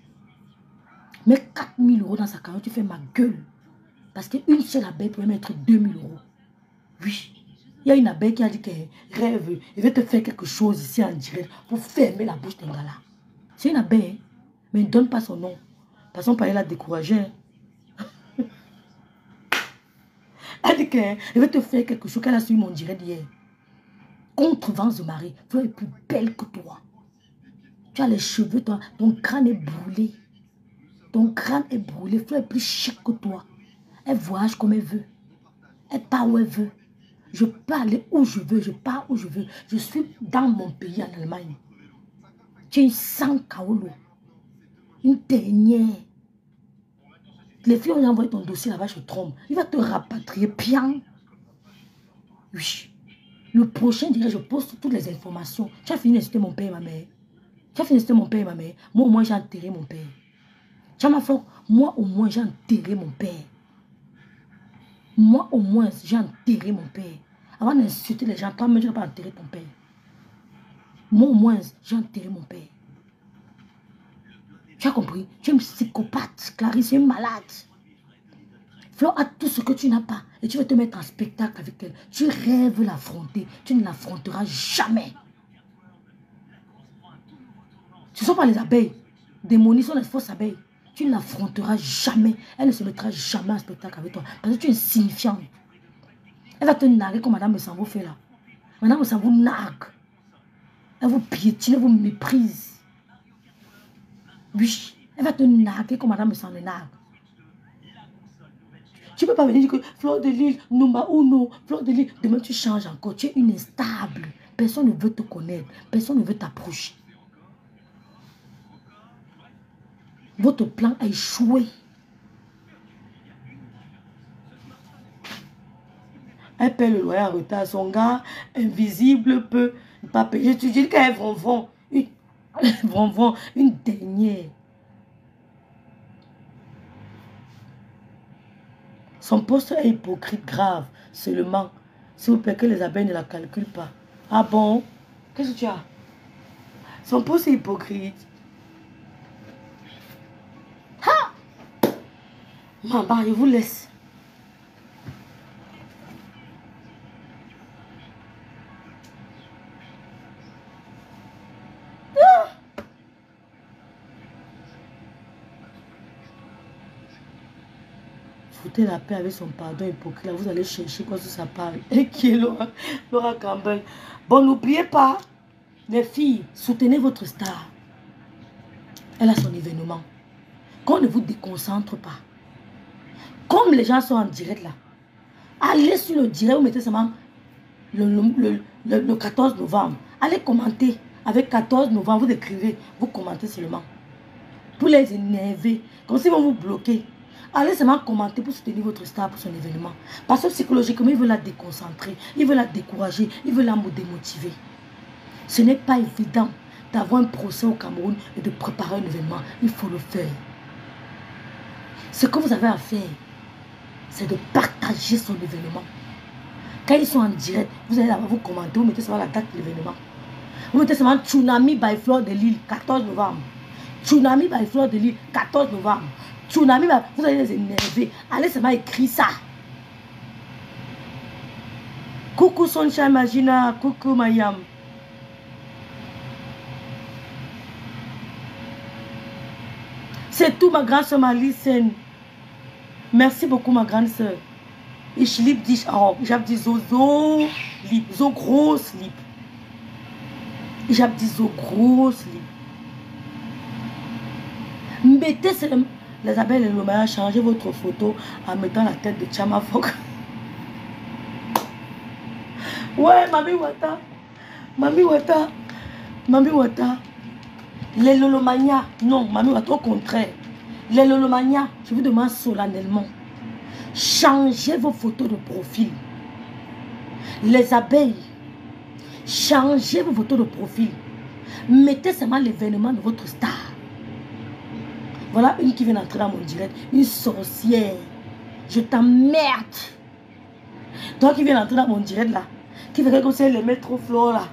Mets 4 000 € dans sa carrière, tu fais ma gueule. Parce qu'une seule abeille peut mettre 2 000 €. Oui. Il y a une abeille qui a dit qu'elle rêve. Elle veut te faire quelque chose ici en direct pour fermer la bouche d'un gars là. C'est une abeille, mais il ne donne pas son nom. Parce qu'on parlait la décourager. Elle dit qu'elle veut te faire quelque chose qu'elle a suivi mon direct hier. Contre vents de marée. Flore est plus belle que toi. Tu as les cheveux, toi, ton crâne est brûlé. Ton crâne est brûlé. Flore est plus chic que toi. Elle voyage comme elle veut. Elle part où elle veut. Je peux aller où je veux. Je pars où je veux. Je suis dans mon pays en Allemagne. Tu es une sans kaolo. Une dernière. Les filles ont envoyé ton dossier là-bas, je trompe. Il va te rapatrier, bien. Oui. Le prochain, je poste toutes les informations. Tu as fini d'insulter mon père et ma mère. Tu as fini d'insulter mon père et ma mère. Moi, au moins, j'ai enterré mon père. Chama Fock, moi, au moins, j'ai enterré mon père. Moi, au moins, j'ai enterré mon père. Avant d'insulter les gens, toi-même, tu n'as pas enterré ton père. Moi, au moins, j'ai enterré mon père. Tu as compris? Tu es une psychopathe, Clarisse, tu es une malade. Flore a tout ce que tu n'as pas. Et tu veux te mettre en spectacle avec elle. Tu rêves l'affronter. Tu ne l'affronteras jamais. Ce ne sont pas les abeilles. Démonies sont les fausses abeilles. Tu ne l'affronteras jamais. Elle ne se mettra jamais en spectacle avec toi. Parce que tu es insignifiante. Elle va te narguer comme Madame Le Sang vous fait là. Madame Le Sang vous nargue. Elle vous piétine, elle vous méprise. Oui, elle va te narguer comme Madame Le Sang le nargue. Tu ne peux pas venir dire que Fleur de Lys, Numba Uno, Fleur de Lys, demain tu changes encore. Tu es une instable. Personne ne veut te connaître. Personne ne veut t'approcher. Votre plan a échoué. Elle paie le loyer en retard. Son gars, invisible, peut pas payer. Tu dis qu'elle est une dernière. Son poste est hypocrite grave. Seulement, s'il vous plaît, que les abeilles ne la calculent pas. Ah bon? Qu'est-ce que tu as? Son poste est hypocrite. Ha! Maman, je vous laisse. Foutez la paix avec son pardon hypocrite. Là, vous allez chercher quoi sur sa parle. Et qui est Laura Campbell? Bon, n'oubliez pas, les filles, soutenez votre star. Elle a son événement. Qu'on ne vous déconcentre pas. Comme les gens sont en direct là, allez sur le direct, vous mettez seulement le 14 novembre. Allez commenter. Avec 14 novembre, vous écrivez, vous commentez seulement. pour les énerver, comme s'ils vont vous bloquer. Allez seulement commenter pour soutenir votre star pour son événement. Parce que psychologiquement, il veut la déconcentrer, il veut la décourager, il veut la démotiver. Ce n'est pas évident d'avoir un procès au Cameroun et de préparer un événement. Il faut le faire. Ce que vous avez à faire, c'est de partager son événement. Quand ils sont en direct, vous allez là-bas, vous commentez, vous mettez seulement la date de l'événement. Vous mettez seulement Tsunami by Fleur de Lille, 14 novembre. Tsunami by Fleur de Lille, 14 novembre. Tsunami, vous allez les énerver. Allez seulement écrire ça. Coucou Soncha Magina, coucou Mayam. C'est tout ma grande soeur Malisen. Merci beaucoup ma grande soeur. Ich liebe dich auch. Ich habe dich so lieb, so groß lieb. Ich habe dich so groß lieb. Mettez les abeilles et le Lomaya, changez votre photo en mettant la tête de Chama Fok. Ouais, Mami Wata. Mami Wata. Mami Wata. Les Lolomania. Non, Mami Wata, au contraire. Les Lolomania, je vous demande solennellement. Changez vos photos de profil. Les abeilles, changez vos photos de profil. Mettez seulement l'événement de votre star. Voilà une qui vient d'entrer dans mon direct. Une sorcière. Je t'emmerde. Toi qui viens d'entrer dans mon direct là. Qui fait comme si elle aimait trop Flore là.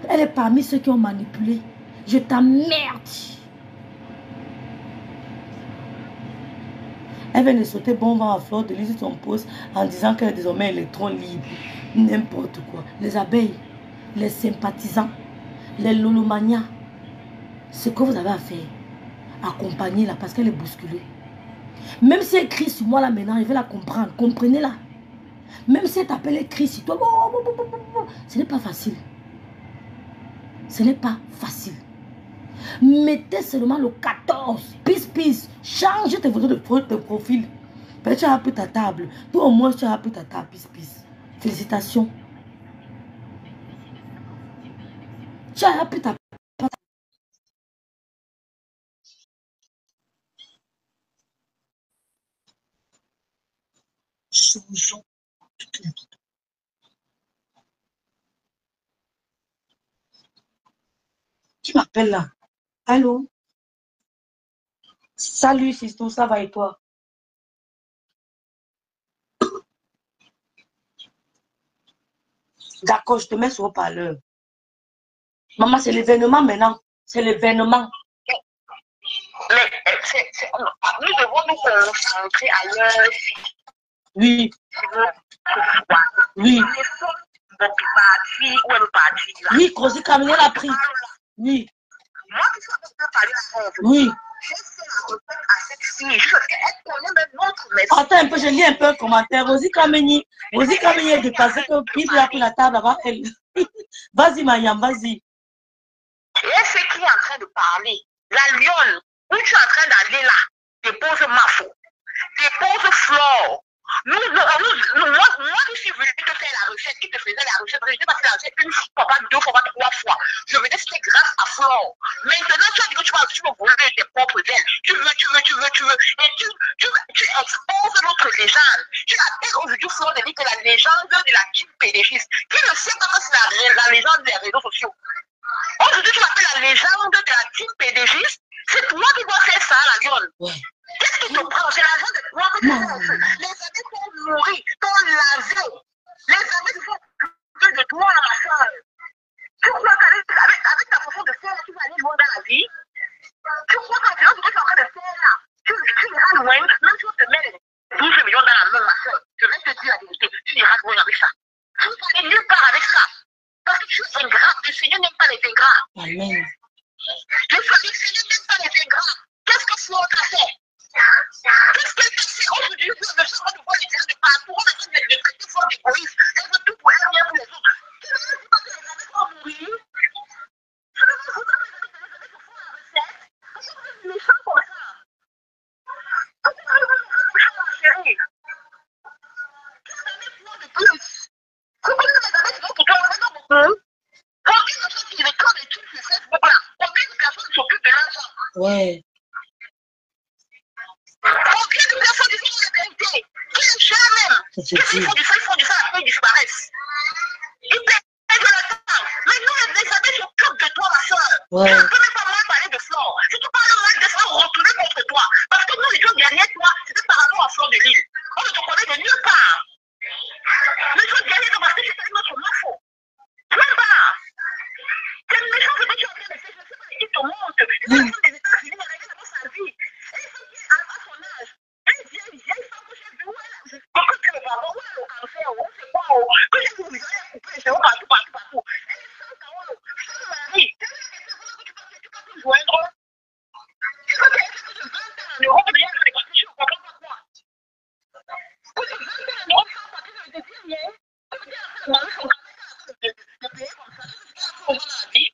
Elle est parmi ceux qui ont manipulé. Je t'emmerde. Elle vient de sauter bon vent à Fleur de Lille son poste en disant qu'elle est désormais électron libre. N'importe quoi. Les abeilles, les sympathisants, les lolomanias. Ce que vous avez à faire, accompagnez-la parce qu'elle est bousculée. Même si elle crie sur moi là maintenant, je vais la comprendre. Comprenez-la. Même si elle t'appelle, elle crie sur toi. Ce n'est pas facile. Ce n'est pas facile. Mettez seulement le 14. Peace. Change tes photos de profil. Peut-être tu as un peu ta table. Toi au moins tu as un peu ta table. Peace. Félicitations. Tu as un peu ta Qui m'appelle là? Allô? Salut, Sisto, ça va et toi? D'accord, je te mets sur le parleur. Maman, c'est l'événement maintenant. C'est l'événement. Mais nous devons nous concentrer à l'heure. Oui. Oui. Oui, Cosi Camille l'a pris. Oui. Moi qui suis en train de parler avec elle. Oui. J'ai fait la recette à cette fille. Je sais qu'elle connaît même notre médecin. Attends un peu, je lis un peu un commentaire. Rosie Kameni est dépassée que Bible a pris la table avant elle. Vas-y, Mayam, vas-y. Et elle sait qui est en train de parler. La lionne, où tu es en train d'aller là, dépose Mafo, dépose Flore. Moi, je suis venue te faire la recette, qui te faisait la recette. Je n'ai pas fait la recette une fois, pas deux fois, pas trois fois. Je venais, c'était grâce à Flore. Maintenant, tu as dit que tu veux voler tes propres ailes. Tu veux. Et tu exposes notre légende. Tu appelles aujourd'hui Flore de dire que la légende de la team pédéchiste. Qui ne sait pas que c'est la légende des réseaux sociaux. Aujourd'hui, tu m'appelles la légende de la team pédéchiste. C'est toi qui dois faire ça, la lionne. Ouais. Qu'est-ce qui te prend? C'est l'argent de toi que tu fais. Les amis sont nourris, sont lavés. Les amis se font occuper de toi, ma soeur. Tu crois qu'avec ta façon de faire, tu vas aller loin dans la vie? Tu crois qu'avec ce que tu es en train de faire là, tu iras loin, même si on te met 12 millions dans la main, ma soeur. Je vais te dire la vérité, tu iras loin avec ça. Tu ne vas aller nulle part avec ça. Parce que tu es ingrat. Le Seigneur n'aime pas les ingrats. Amen. Le Seigneur n'aime pas les ingrats. Qu'est-ce que Flore a fait? Qu'est-ce qu'elle t'a fait aujourd'hui? Je me sens de voir les gens de partout. On a besoin de traiter Flore d'égoïste. Elle veut tout pour elle, rien pour les autres. Tu ne veux pas que les amis vont mourir? Tu ne veux pas que les amis se font la recette? Parce que vous êtes méchants comme ça. Parce que vous êtes méchants, ma chérie. Les amis font de plus. Vous connaissez les amis qui vont pour toi, on en a beaucoup. Combien de personnes qui les corps et tout sur Facebook là? Combien de personnes s'occupent de l'argent? Ouais. les gens même. Qu'est-ce qu'ils font du ça, après ils disparaissent. Ils perdent le temps. Mais nous, les amis s'occupent de toi, ma soeur. Ouais. Tu ne peux même pas moins parler de Flore. Si tu parles moins de Flore, retourner contre toi. Parce que nous, les gens derrière toi, c'était par rapport à Flore de Lille. On ne te connaît de nulle part. Les gens derrière toi, parce que c'était notre info. Même pas. C'est une méchante que tu es en train de faire. Je ne sais pas qui te monte. Il est des États-Unis, il a rien dans sa vie. Et il faut qu'il à son âge. Une vieille femme que j'ai vue, ouais. Pourquoi tu me parles? Ouais, le cancer, on sait quoi, que j'ai vu, vous avez coupé, c'est partout. Elle est sans carreau. Je te marie. Tu peux te joindre. Il faut qu'elle ait plus de 20 ans en Europe, rien de négocier, je ne comprends pas quoi. Plus de 20 ans en Europe, sans partir de dire rien. Ça veut dire après le mari, son cancer, de payer comme ça. C'est ce qu'il a fait aux gens dans la vie.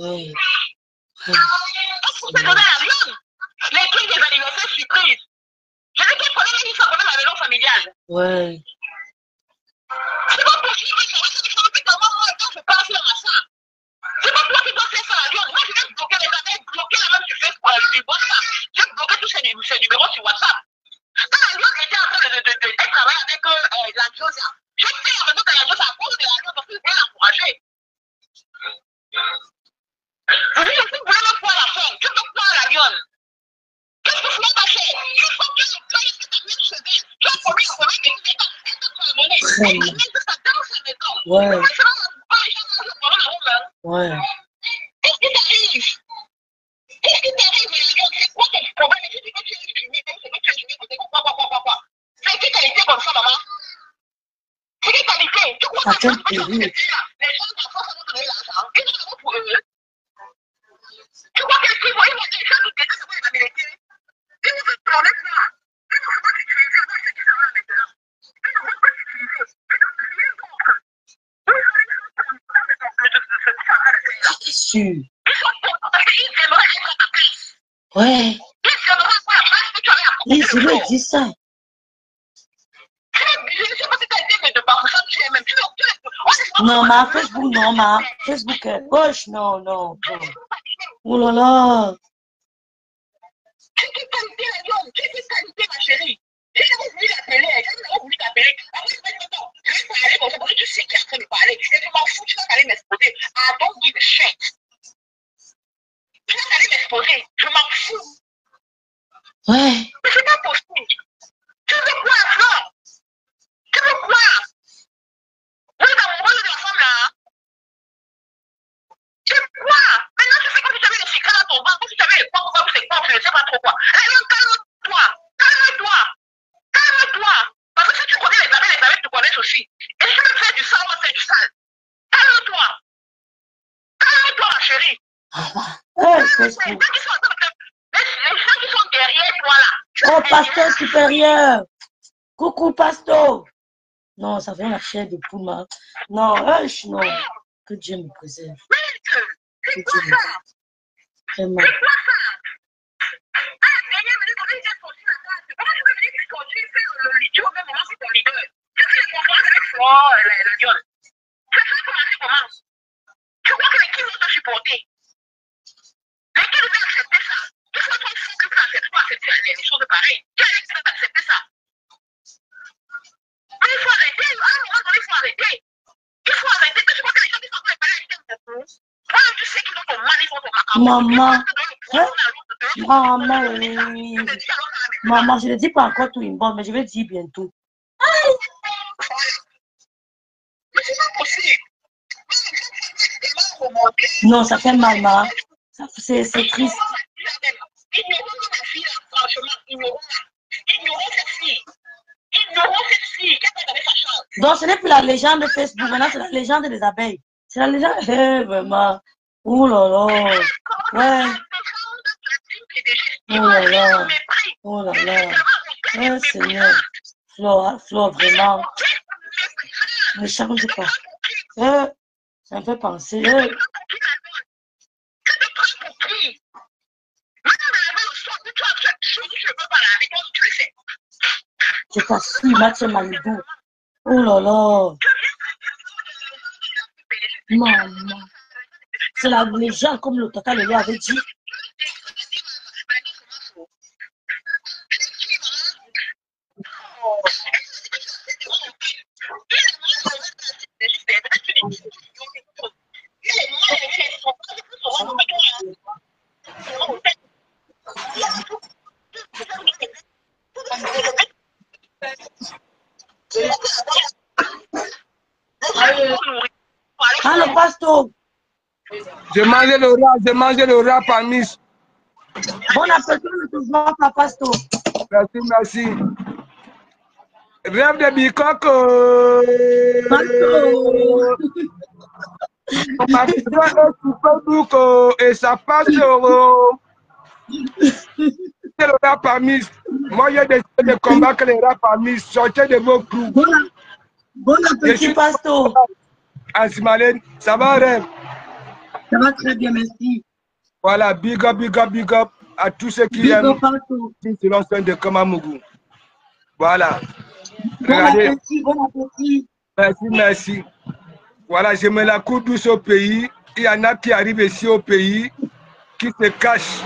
Ouais. Les trucs des anniversaires surprises. Je sais quel problème il faut connaître la maison familiale. Ouais. C'est pas possible que ça fait comment moi quand je passe dans ma chambre. C'est pas toi qui dois faire ça à Lyon. Moi je vais bloquer les années, bloquer la même sur Facebook, sur WhatsApp. Je vais bloquer tous ces numéros sur WhatsApp. Quand la Lyon était en train de travailler avec la Diosa, je sais en même temps que la Diosa à cause de la Lyon parce que je vais l'encourager. Je dis, vous voulez même voir la femme, tu veux voir la Lyon. Qu'est-ce que vous voulez passer? Il faut que le gars ait fait ta même chez elle. Tu as promis que mais tu n'es pas abonné. Elle a mis ça dans sa maison. Ouais. Ouais. Qu'est-ce qui t'arrive? C'est quoi ton problème? Tu dis que tu es fumé, quoi. C'est quelle qualité comme ça, maman? C'est quelle qualité? Tu crois que les gens d'enfants vont te donner l'argent? Ils sont pour eux. Tu crois qu'ils vont dire ça nous déteste pour les Américains? Ils nous veulent parler de ça. Ils ne vont pas t'utiliser. Moi, je te dis ça là maintenant. Ils ne vont pas t'utiliser. Ils ne vont rien contre. Ils sont les gens comme ça de ce que ça va faire. C'est sûr. Ils sont contents parce qu'ils aimeraient être à ta place. Ouais. Ils aimeraient avoir la place que tu avais à côté. Oui, je lui ai dit ça. Je ne sais pas si tu as été, mais de par ça, tu es même. Non, ma Facebook, non, ma Facebook est gauche, non. Oh là là. Tu es qualité, la Lyon. Tu es qualité, ma chérie. J'ai jamais voulu l'appeler. J'ai jamais voulu t'appeler. Après, je vais parler comme ça parce que tu sais qu'il est en train de parler. Et je m'en fous, tu vas aller m'exposer. I don't give a shit. Tu vas aller m'exposer. Je m'en fous. Ouais. Mais c'est pas possible. Tu veux quoi, Flore? Tu veux quoi? Vous êtes amoureux de la femme là? Tu veux quoi? Maintenant, tu fais comme si tu avais le secret dans ton ventre, comme si tu avais le quoi, c'est quoi, je ne sais pas trop quoi. Alors, calme-toi. Parce que si tu connais les amis te connaissent aussi. Et si tu veux faire du sale, on va faire du sale. Calme-toi, ma chérie. Facebook. Les gens qui sont derrière toi là. Oh, pasteur supérieur. Coucou, pasteur. Non, ça vient la chair de poule. Non, non. Que Dieu me préserve. C'est quoi ça? Vraiment. C'est quoi ça? À la dernière minute, on est déjà sorti la place. Comment tu peux me dire que quand tu fais l'idiot au même moment que ton leader? Tu fais la conférence avec Flore, la gueule. C'est ça comment ça commence. Tu crois que l'équipe va te supporter? L'équipe va accepter ça. Tu vois, toi, il faut que tu acceptes les choses pareilles. Tu as accepté ça. Mais il faut arrêter. À un moment donné, il faut arrêter. Il faut arrêter. Tu vois que les gens qui sont en train de parler avec beaucoup. Toi, tu sais qu'ils ont ton mal, ils ont ton macabre. Maman, je ne dis pas encore tout une bonne, mais je vais dire bientôt. Mais c'est pas possible. Non, ça fait mal, ma. C'est triste. Ignorons ma fille, franchement, ignorons cette fille. Qu'est-ce que sa chance? Donc, ce n'est plus la légende de Facebook, maintenant, c'est la légende des abeilles. C'est la légende. Vraiment. Oh là là. Ouais. Oh là là. Oh là là. Ouais, Seigneur. Flore, vraiment. Ne change pas. Ça me fait penser. Je t'assure, Mathieu Malibou. Oh là là. Maman. C'est la légende comme le tata Lélé avait dit. Allô, pasteur. J'ai mangé le rat par Miss. Bon appétit, le touchement, pasteur. Merci, merci. Rêve de bicoque. Ma pizza est super douce et ça passe c'est le rat par Miss. Moi, j'ai décidé de combattre les rats par Miss. Sortez de vos clous. Bon appétit, pasteur. Ansimalène, ça va, Rêve? Ça va très bien, merci. Voilà, big up à tous ceux qui aiment selon son de Kamamougou. Voilà. Regardez. Bon appétit. Merci. Voilà, je mets la cour douce au pays. Il y en a qui arrivent ici au pays, qui se cachent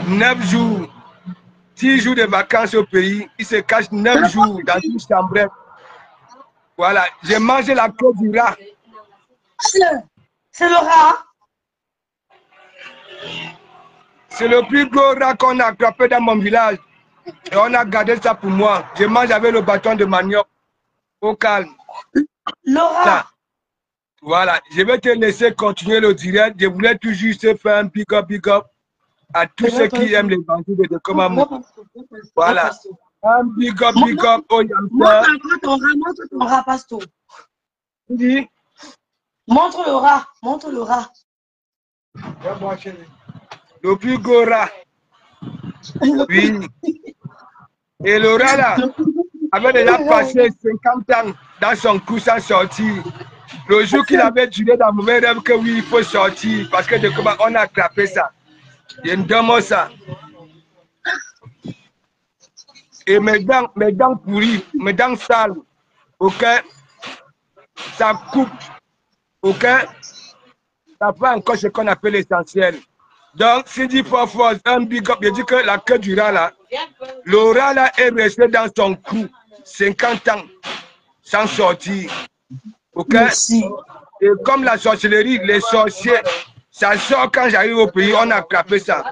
9 jours, 10 jours de vacances au pays. Ils se cachent 9 jours dans une chambrette. Voilà, j'ai mangé la queue du rat. C'est le rat. C'est le plus gros rat qu'on a attrapé dans mon village. Et on a gardé ça pour moi. Je mange avec le bâton de manioc. Au calme. Le rat. Voilà, je vais te laisser continuer le direct. Je voulais toujours se faire un big up à tous ceux qui aiment les bandits de Komamou. Voilà. Un big up au Yamsa. Montre ton rat, pasteur. Oui. Montre le rat. Le plus gros rat. Oui. Et le rat là avait déjà passé 50 ans dans son cou sans sortir. Le jour qu'il avait duré dans mon rêve que oui, il faut sortir parce que de comment on a attrapé ça. Il y a une dame ça. Et mes dents pourries, mes dents sales, ok, ça coupe, ok, ça fait encore ce qu'on appelle l'essentiel. Donc, si dit pour force, un big up, je dis que la queue du rat là, le rat là est resté dans son cou 50 ans sans sortir. Ok? Merci. Et comme la sorcellerie, les sorciers, ça sort quand j'arrive au pays, on a attrapé ça.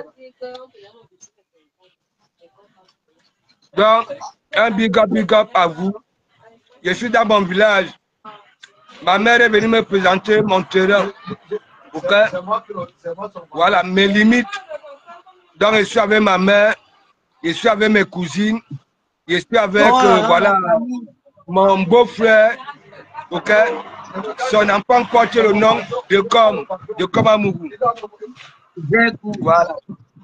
Donc, un big up à vous. Je suis dans mon village. Ma mère est venue me présenter mon terrain. Ok? Voilà, mes limites. Donc, je suis avec ma mère, je suis avec mes cousines, je suis avec voilà, mon beau-frère. Ok? Son enfant porte le nom de Komamougou. Voilà.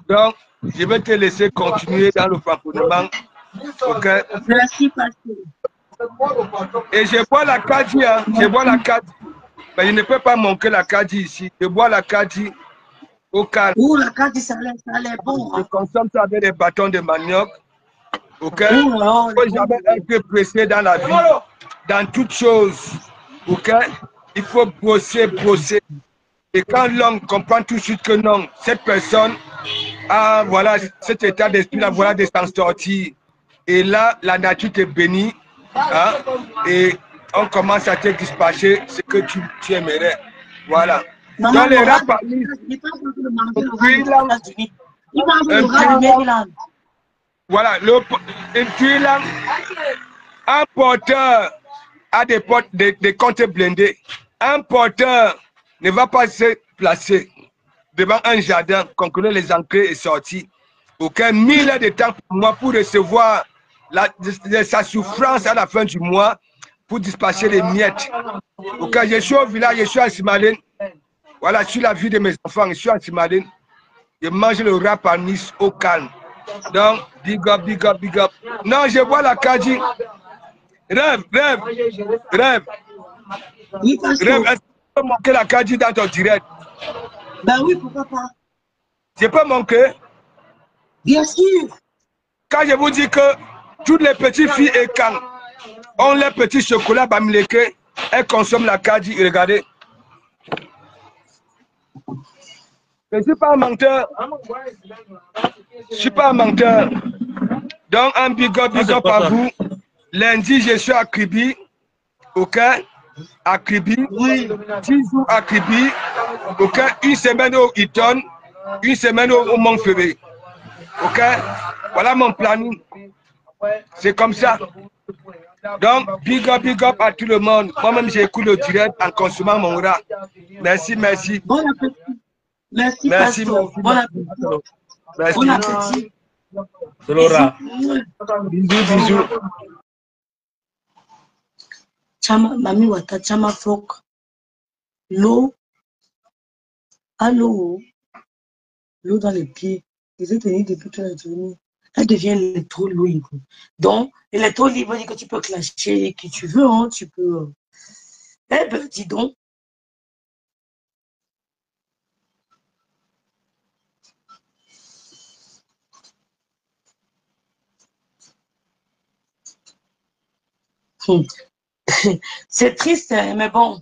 Donc, je vais te laisser continuer dans le francophone. Ok? Merci, pasteur. Et je bois la kadi, hein. Je bois la kadi. Mais je ne peux pas manquer la kadi ici. Je bois la kadi au calme. Oh, la kadi, ça a l'air bon. Je consomme ça avec des bâtons de manioc. Ok? Oh, Il ne faut jamais être pressé dans la vie. Dans toutes choses. Ok? Il faut brosser. Et quand l'homme comprend tout de suite que non, cette personne a voilà, cet état d'esprit-là, voilà, de s'en sortir. Et là, la nature te bénit. Hein? Et on commence à te dispatcher ce que tu aimerais. Voilà. Dans les rats parmi, voilà, un porteur a des comptes blindés. Un porteur ne va pas se placer devant un jardin, conclure les entrées et sorties. Aucun 1000 heures de temps pour moi pour recevoir sa souffrance à la fin du mois pour dispatcher les miettes. Okay, je suis au village, je suis à Simalène. Voilà, je suis la vie de mes enfants, je suis à Simalène. Je mange le rat par Nice au calme. Donc, big up. Non, je vois la kadi. Rêve. peux manquer la carte dans ton direct. Ben oui, pourquoi pas? Je peux manquer. Bien sûr. Quand je vous dis que toutes les petites filles et quand ont les petits chocolats bamileke, elles consomment la carte. Regardez. Je ne suis pas un menteur. Je ne suis pas un menteur. Donc, un big up à vous. Lundi, je suis à Kribi. OK? À Kribi. 10 jours à Kribi. OK? Une semaine au Eton. Une semaine au Montferré. OK? Voilà mon planning. C'est comme ça. Donc, big up à tout le monde. Moi-même, j'écoute le direct en consommant mon rat. Merci, merci. Bon appétit. Merci, merci. Pasteur. Bon appétit. Merci. Bon appétit. C'est Laura. Bisous. Chama, Mami Wata, Chama Frok. L'eau. L'eau dans les pieds. Les ai tenus depuis toute la journée. Elle devient trop libre. Donc, elle est trop libre, dit que tu peux clasher qui tu veux, hein, tu peux. Eh ben, dis donc. C'est triste, mais bon,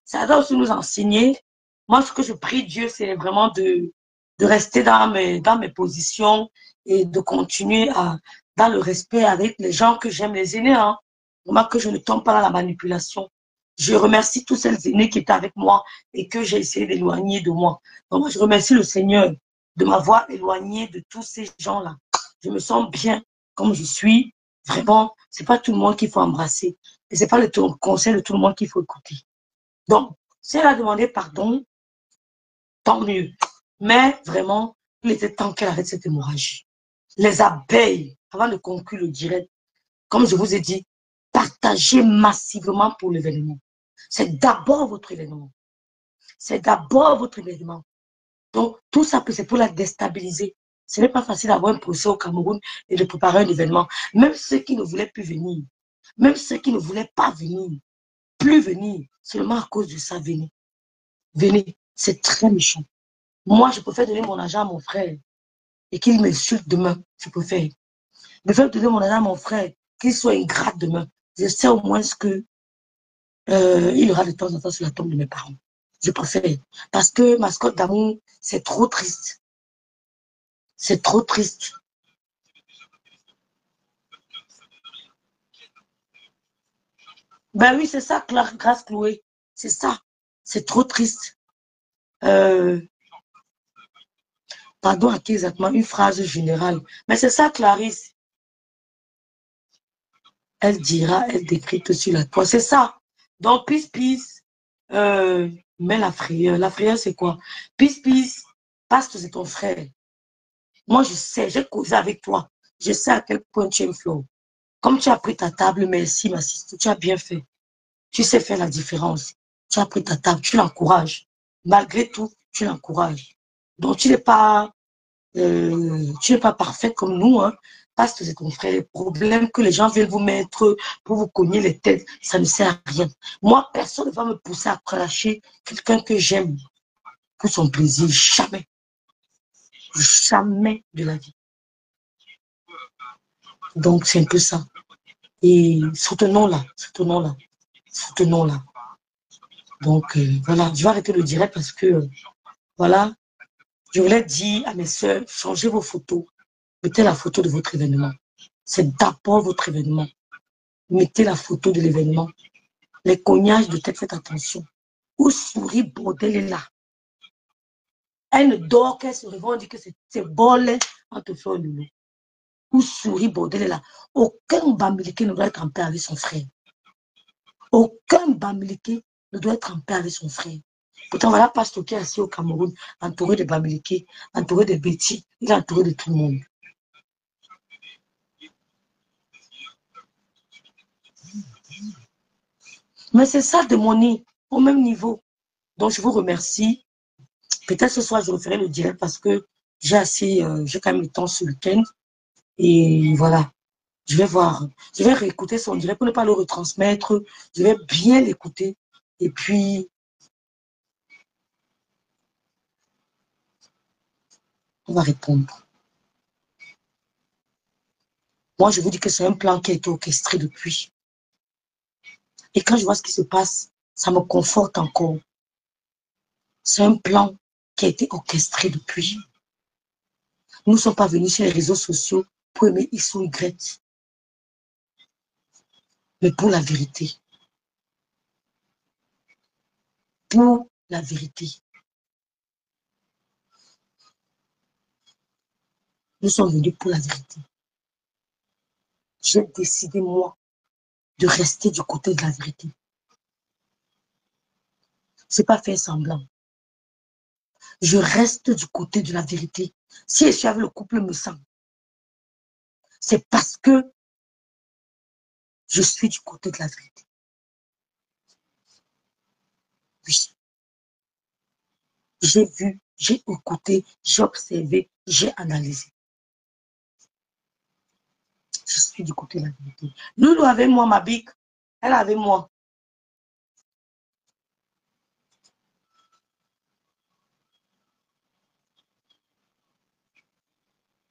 ça doit aussi nous enseigner. Moi, ce que je prie Dieu, c'est vraiment de rester dans mes positions et de continuer dans le respect avec les gens que j'aime, les aînés. Hein. Moi, que je ne tombe pas dans la manipulation. Je remercie tous ces aînés qui étaient avec moi et que j'ai essayé d'éloigner de moi. Donc, moi, je remercie le Seigneur de m'avoir éloigné de tous ces gens-là. Je me sens bien comme je suis. Vraiment, c'est pas tout le monde qu'il faut embrasser. Et c'est pas le conseil de tout le monde qu'il faut écouter. Donc, si elle a demandé pardon, tant mieux. Mais vraiment, il était temps qu'elle arrête cette hémorragie. Les abeilles, avant de conclure le direct, comme je vous ai dit, partagez massivement pour l'événement. C'est d'abord votre événement. C'est d'abord votre événement. Donc, tout ça, c'est pour la déstabiliser. Ce n'est pas facile d'avoir un procès au Cameroun et de préparer un événement. Même ceux qui ne voulaient plus venir, même ceux qui ne voulaient pas venir, plus venir, seulement à cause de ça, venez. Venez, c'est très méchant. Moi, je préfère donner mon argent à mon frère et qu'il m'insulte demain. Je préfère. Je préfère donner mon argent à mon frère, qu'il soit ingrat demain. Je sais au moins ce que il aura de temps en temps sur la tombe de mes parents. Je préfère. Parce que mascotte d'amour, c'est trop triste. C'est trop triste. Ben oui, c'est ça, Grâce Chloé. C'est ça. C'est trop triste. Pardon à qui exactement? Une phrase générale. Mais c'est ça, Clarisse. Elle dira, elle décrète sur la toile. C'est ça. Donc, peace, mais la frayeur. La frayeur, c'est quoi? Peace, parce que c'est ton frère. Moi, je sais, j'ai causé avec toi. Je sais à quel point tu aimes Flo. Comme tu as pris ta table, merci, ma sister, tu as bien fait. Tu sais faire la différence. Tu as pris ta table, tu l'encourages. Malgré tout, tu l'encourages. Donc, tu n'es pas parfaite comme nous, hein, parce que c'est ton frère. Les problèmes que les gens veulent vous mettre pour vous cogner les têtes, ça ne sert à rien. Moi, personne ne va me pousser à cracher quelqu'un que j'aime pour son plaisir. Jamais. Jamais de la vie. Donc, c'est un peu ça. Et soutenons-la, soutenons-la, soutenons-la. Donc, voilà, je vais arrêter le direct parce que, voilà, je voulais dire à mes soeurs, changez vos photos. Mettez la photo de votre événement. C'est d'abord votre événement. Mettez la photo de l'événement. Les cognages de tête, faites attention. Où sourit, bordel est là. Elle ne dort qu'elle se réveille, on dit que c'est bol, on te fait un loulou. Où sourit, bordel est là. Aucun bamileke ne doit être en paix avec son frère. Aucun bamileke ne doit être en paix avec son frère. Pourtant, voilà Pasteur qui est assis au Cameroun, entouré de bamileke, entouré de Betty, il est entouré de tout le monde. Mais c'est ça, démonie, au même niveau. Donc, je vous remercie. Peut-être ce soir, je referai le direct parce que j'ai quand même le temps ce week-end. Et voilà, je vais voir. Je vais réécouter son direct pour ne pas le retransmettre. Je vais bien l'écouter. Et puis, On va répondre. Moi, je vous dis que c'est un plan qui a été orchestré depuis. Et quand je vois ce qui se passe, ça me conforte encore. C'est un plan qui a été orchestré depuis. Nous ne sommes pas venus sur les réseaux sociaux pour aimer X ou Y, mais pour la vérité. Pour la vérité. Nous sommes venus pour la vérité. J'ai décidé, moi, de rester du côté de la vérité. C'est pas faire semblant. Je reste du côté de la vérité. Si je suis avec le couple me sent, c'est parce que je suis du côté de la vérité. Oui. J'ai vu, j'ai écouté, j'ai observé, j'ai analysé. Je suis du côté de la vérité. Loulou avait moi, ma bique. Elle avait moi.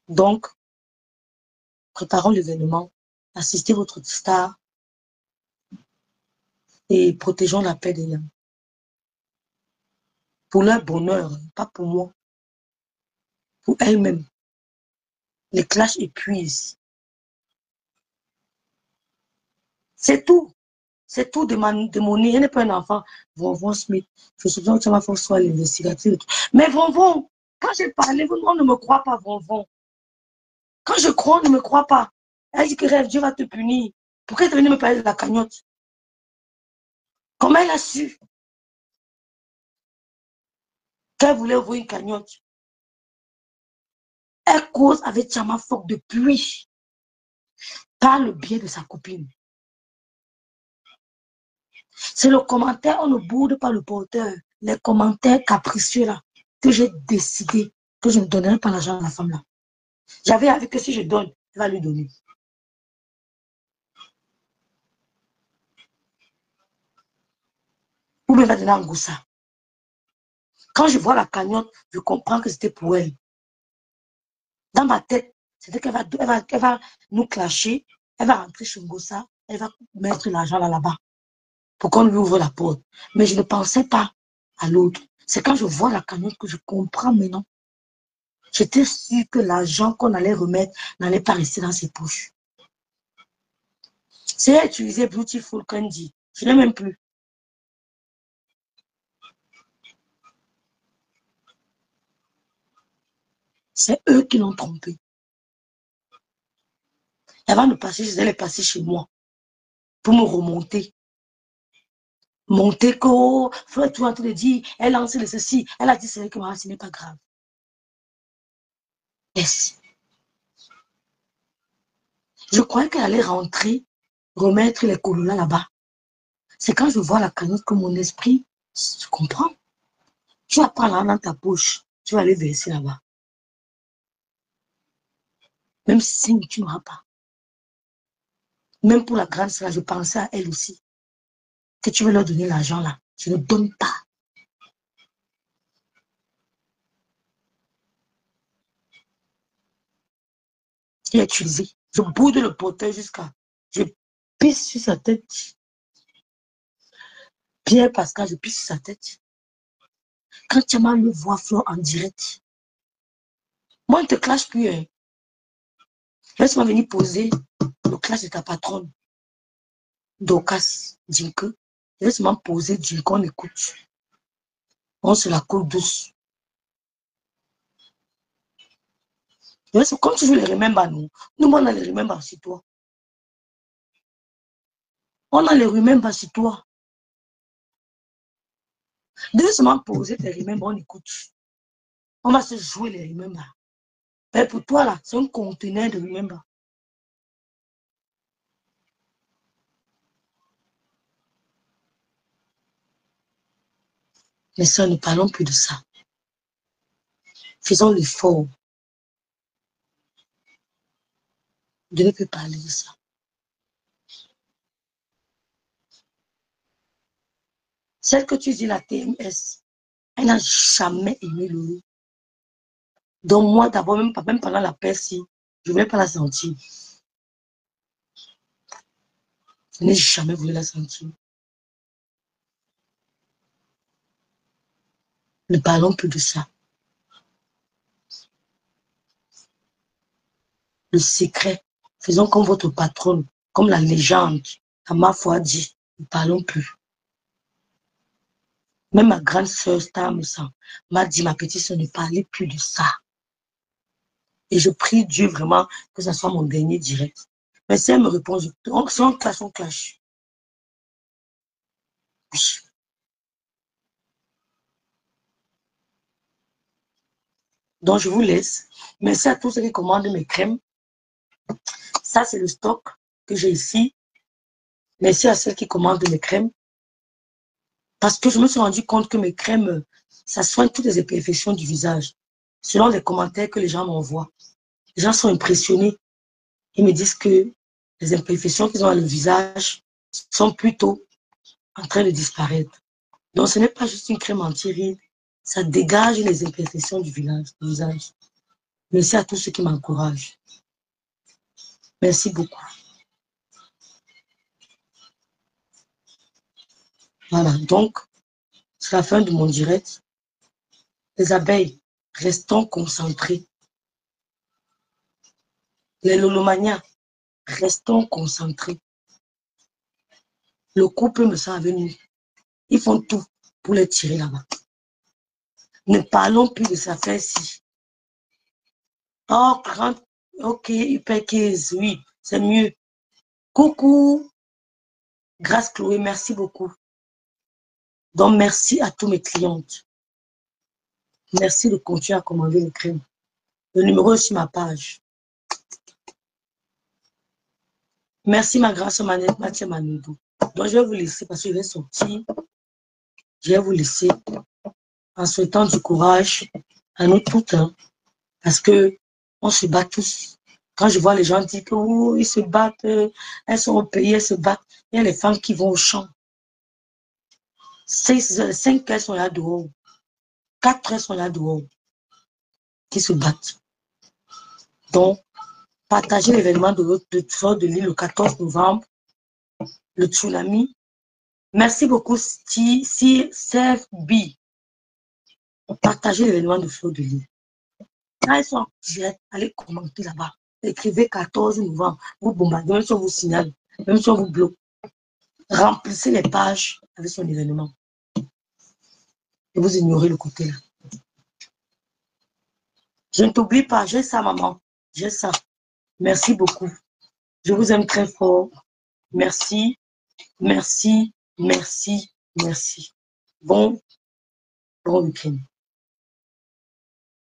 Donc, préparons l'événement, assistez votre star et protégeons la paix des liens. Pour leur bonheur, pas pour moi. Pour elle-même. Les clashs épuisent. C'est tout. C'est tout de mon nez. Elle n'est pas un enfant. Vonvon Smith. Je soupçonne que ça m'a fait soit l'investigative. Mais Vonvon, quand j'ai parlé, on ne me croit pas, Vonvon. Quand je crois, on ne me croit pas. Elle dit que rêve, Dieu va te punir. Pourquoi elle est venue me parler de la cagnotte? Comment elle a su qu'elle voulait ouvrir une cagnotte? Elle cause avec Chama Fok depuis, par le biais de sa copine. C'est le commentaire, on ne boude pas le porteur. Les commentaires capricieux là, que j'ai décidé que je ne donnerai pas l'argent à la femme là. J'avais envie que si je donne, elle va lui donner. Ou bien elle va donner un Goussa. Quand je vois la cagnotte, je comprends que c'était pour elle. Dans ma tête, c'était qu'elle va nous clasher, elle va rentrer chez Ngossa, elle va mettre l'argent là-bas pour qu'on lui ouvre la porte. Mais je ne pensais pas à l'autre. C'est quand je vois la cagnotte que je comprends maintenant. J'étais sûre que l'argent qu'on allait remettre n'allait pas rester dans ses poches. C'est elle utilisait Beautiful Candy. Je n'ai même plus. C'est eux qui l'ont trompé. Avant de passer chez elle, elle est passée chez moi pour me remonter. Monter que, oh, Fleur, tu es en train de dire, elle a lancé le ceci, elle a dit c'est que ce n'est pas grave. Yes. Je croyais qu'elle allait rentrer, remettre les colonas là-bas. C'est quand je vois la cagnotte que mon esprit, je comprends. Tu vas prendre dans ta poche, tu vas aller verser là-bas. Même si tu n'auras pas. Même pour la grande sœur, je pensais à elle aussi. Que tu veux leur donner l'argent là. Je ne donne pas. Il est utilisé. Je boude le porteur jusqu'à... Je pisse sur sa tête. Pierre Pascal, je pisse sur sa tête. Quand tu m'as le voir Fleur en direct, moi, on ne te clash plus. Hein. Laisse-moi venir poser le clash de ta patronne. Docas, Dinke. Laisse-moi poser Dinke, on écoute. On se la coule douce. Comme tu veux les remember, nous, on a les remember sur toi. On a les remember sur toi. Laisse-moi poser tes remember, on écoute. On va se jouer les remember. Mais pour toi, là, c'est un conteneur de remember. Mais ça, ne parlons plus de ça. Faisons l'effort de ne plus parler de ça. Celle que tu dis, la TMS, elle n'a jamais aimé Loulou. Donc moi, d'abord, même pendant la paix, si, je ne voulais pas la sentir. Je n'ai jamais voulu la sentir. Ne parlons plus de ça. Le secret, faisons comme votre patronne, comme la légende, à ma foi dit, ne parlons plus. Même ma grande sœur, m'a dit, ma petite sœur, ne parlez plus de ça. Et je prie Dieu vraiment que ce soit mon dernier direct. Mais si elle me répond, si on clash, on clash. Oui. Donc, je vous laisse. Merci à tous ceux qui commandent mes crèmes. Ça, c'est le stock que j'ai ici. Merci à ceux qui commandent mes crèmes. Parce que je me suis rendu compte que mes crèmes, ça soigne toutes les imperfections du visage. Selon les commentaires que les gens m'envoient. Les gens sont impressionnés. Ils me disent que les imperfections qu'ils ont dans le visage sont plutôt en train de disparaître. Donc, ce n'est pas juste une crème anti-rides. Ça dégage les imperfections du visage. Merci à tous ceux qui m'encouragent. Merci beaucoup. Voilà, donc, c'est la fin de mon direct. Les abeilles, restons concentrés. Les lolomanias, restons concentrés. Le couple me sent venu. Ils font tout pour les tirer là-bas. Ne parlons plus de ça faire-ci. Oh, ok, hypercase, oui, c'est mieux. Coucou, Grâce Chloé, merci beaucoup. Donc, merci à tous mes clientes. Merci de continuer à commander les crèmes. Le numéro est sur ma page. Merci ma grâce Manette Mathieu Manodou. Donc, je vais vous laisser parce que je vais sortir. Je vais vous laisser en souhaitant du courage à nous toutes. Hein, parce que on se bat tous. Quand je vois les gens dire que oh, ils se battent, elles sont au pays, elles se battent. Il y a les femmes qui vont au champ. 5 elles sont là dehors. 4 elles sont là dehors. Qui se battent. Donc, partagez l'événement de l'île le 14 novembre. Le tsunami. Merci beaucoup, CFB. Partagez l'événement de Fleur de Lys. Quand ils sont en direct, allez commenter là-bas. Écrivez 14 novembre. Vous bombardez, même si on vous signale, même si on vous bloque. Remplissez les pages avec son événement. Et vous ignorez le côté là. Je ne t'oublie pas, j'ai ça, maman. J'ai ça. Merci beaucoup. Je vous aime très fort. Merci, merci, merci, merci. Bon week-end.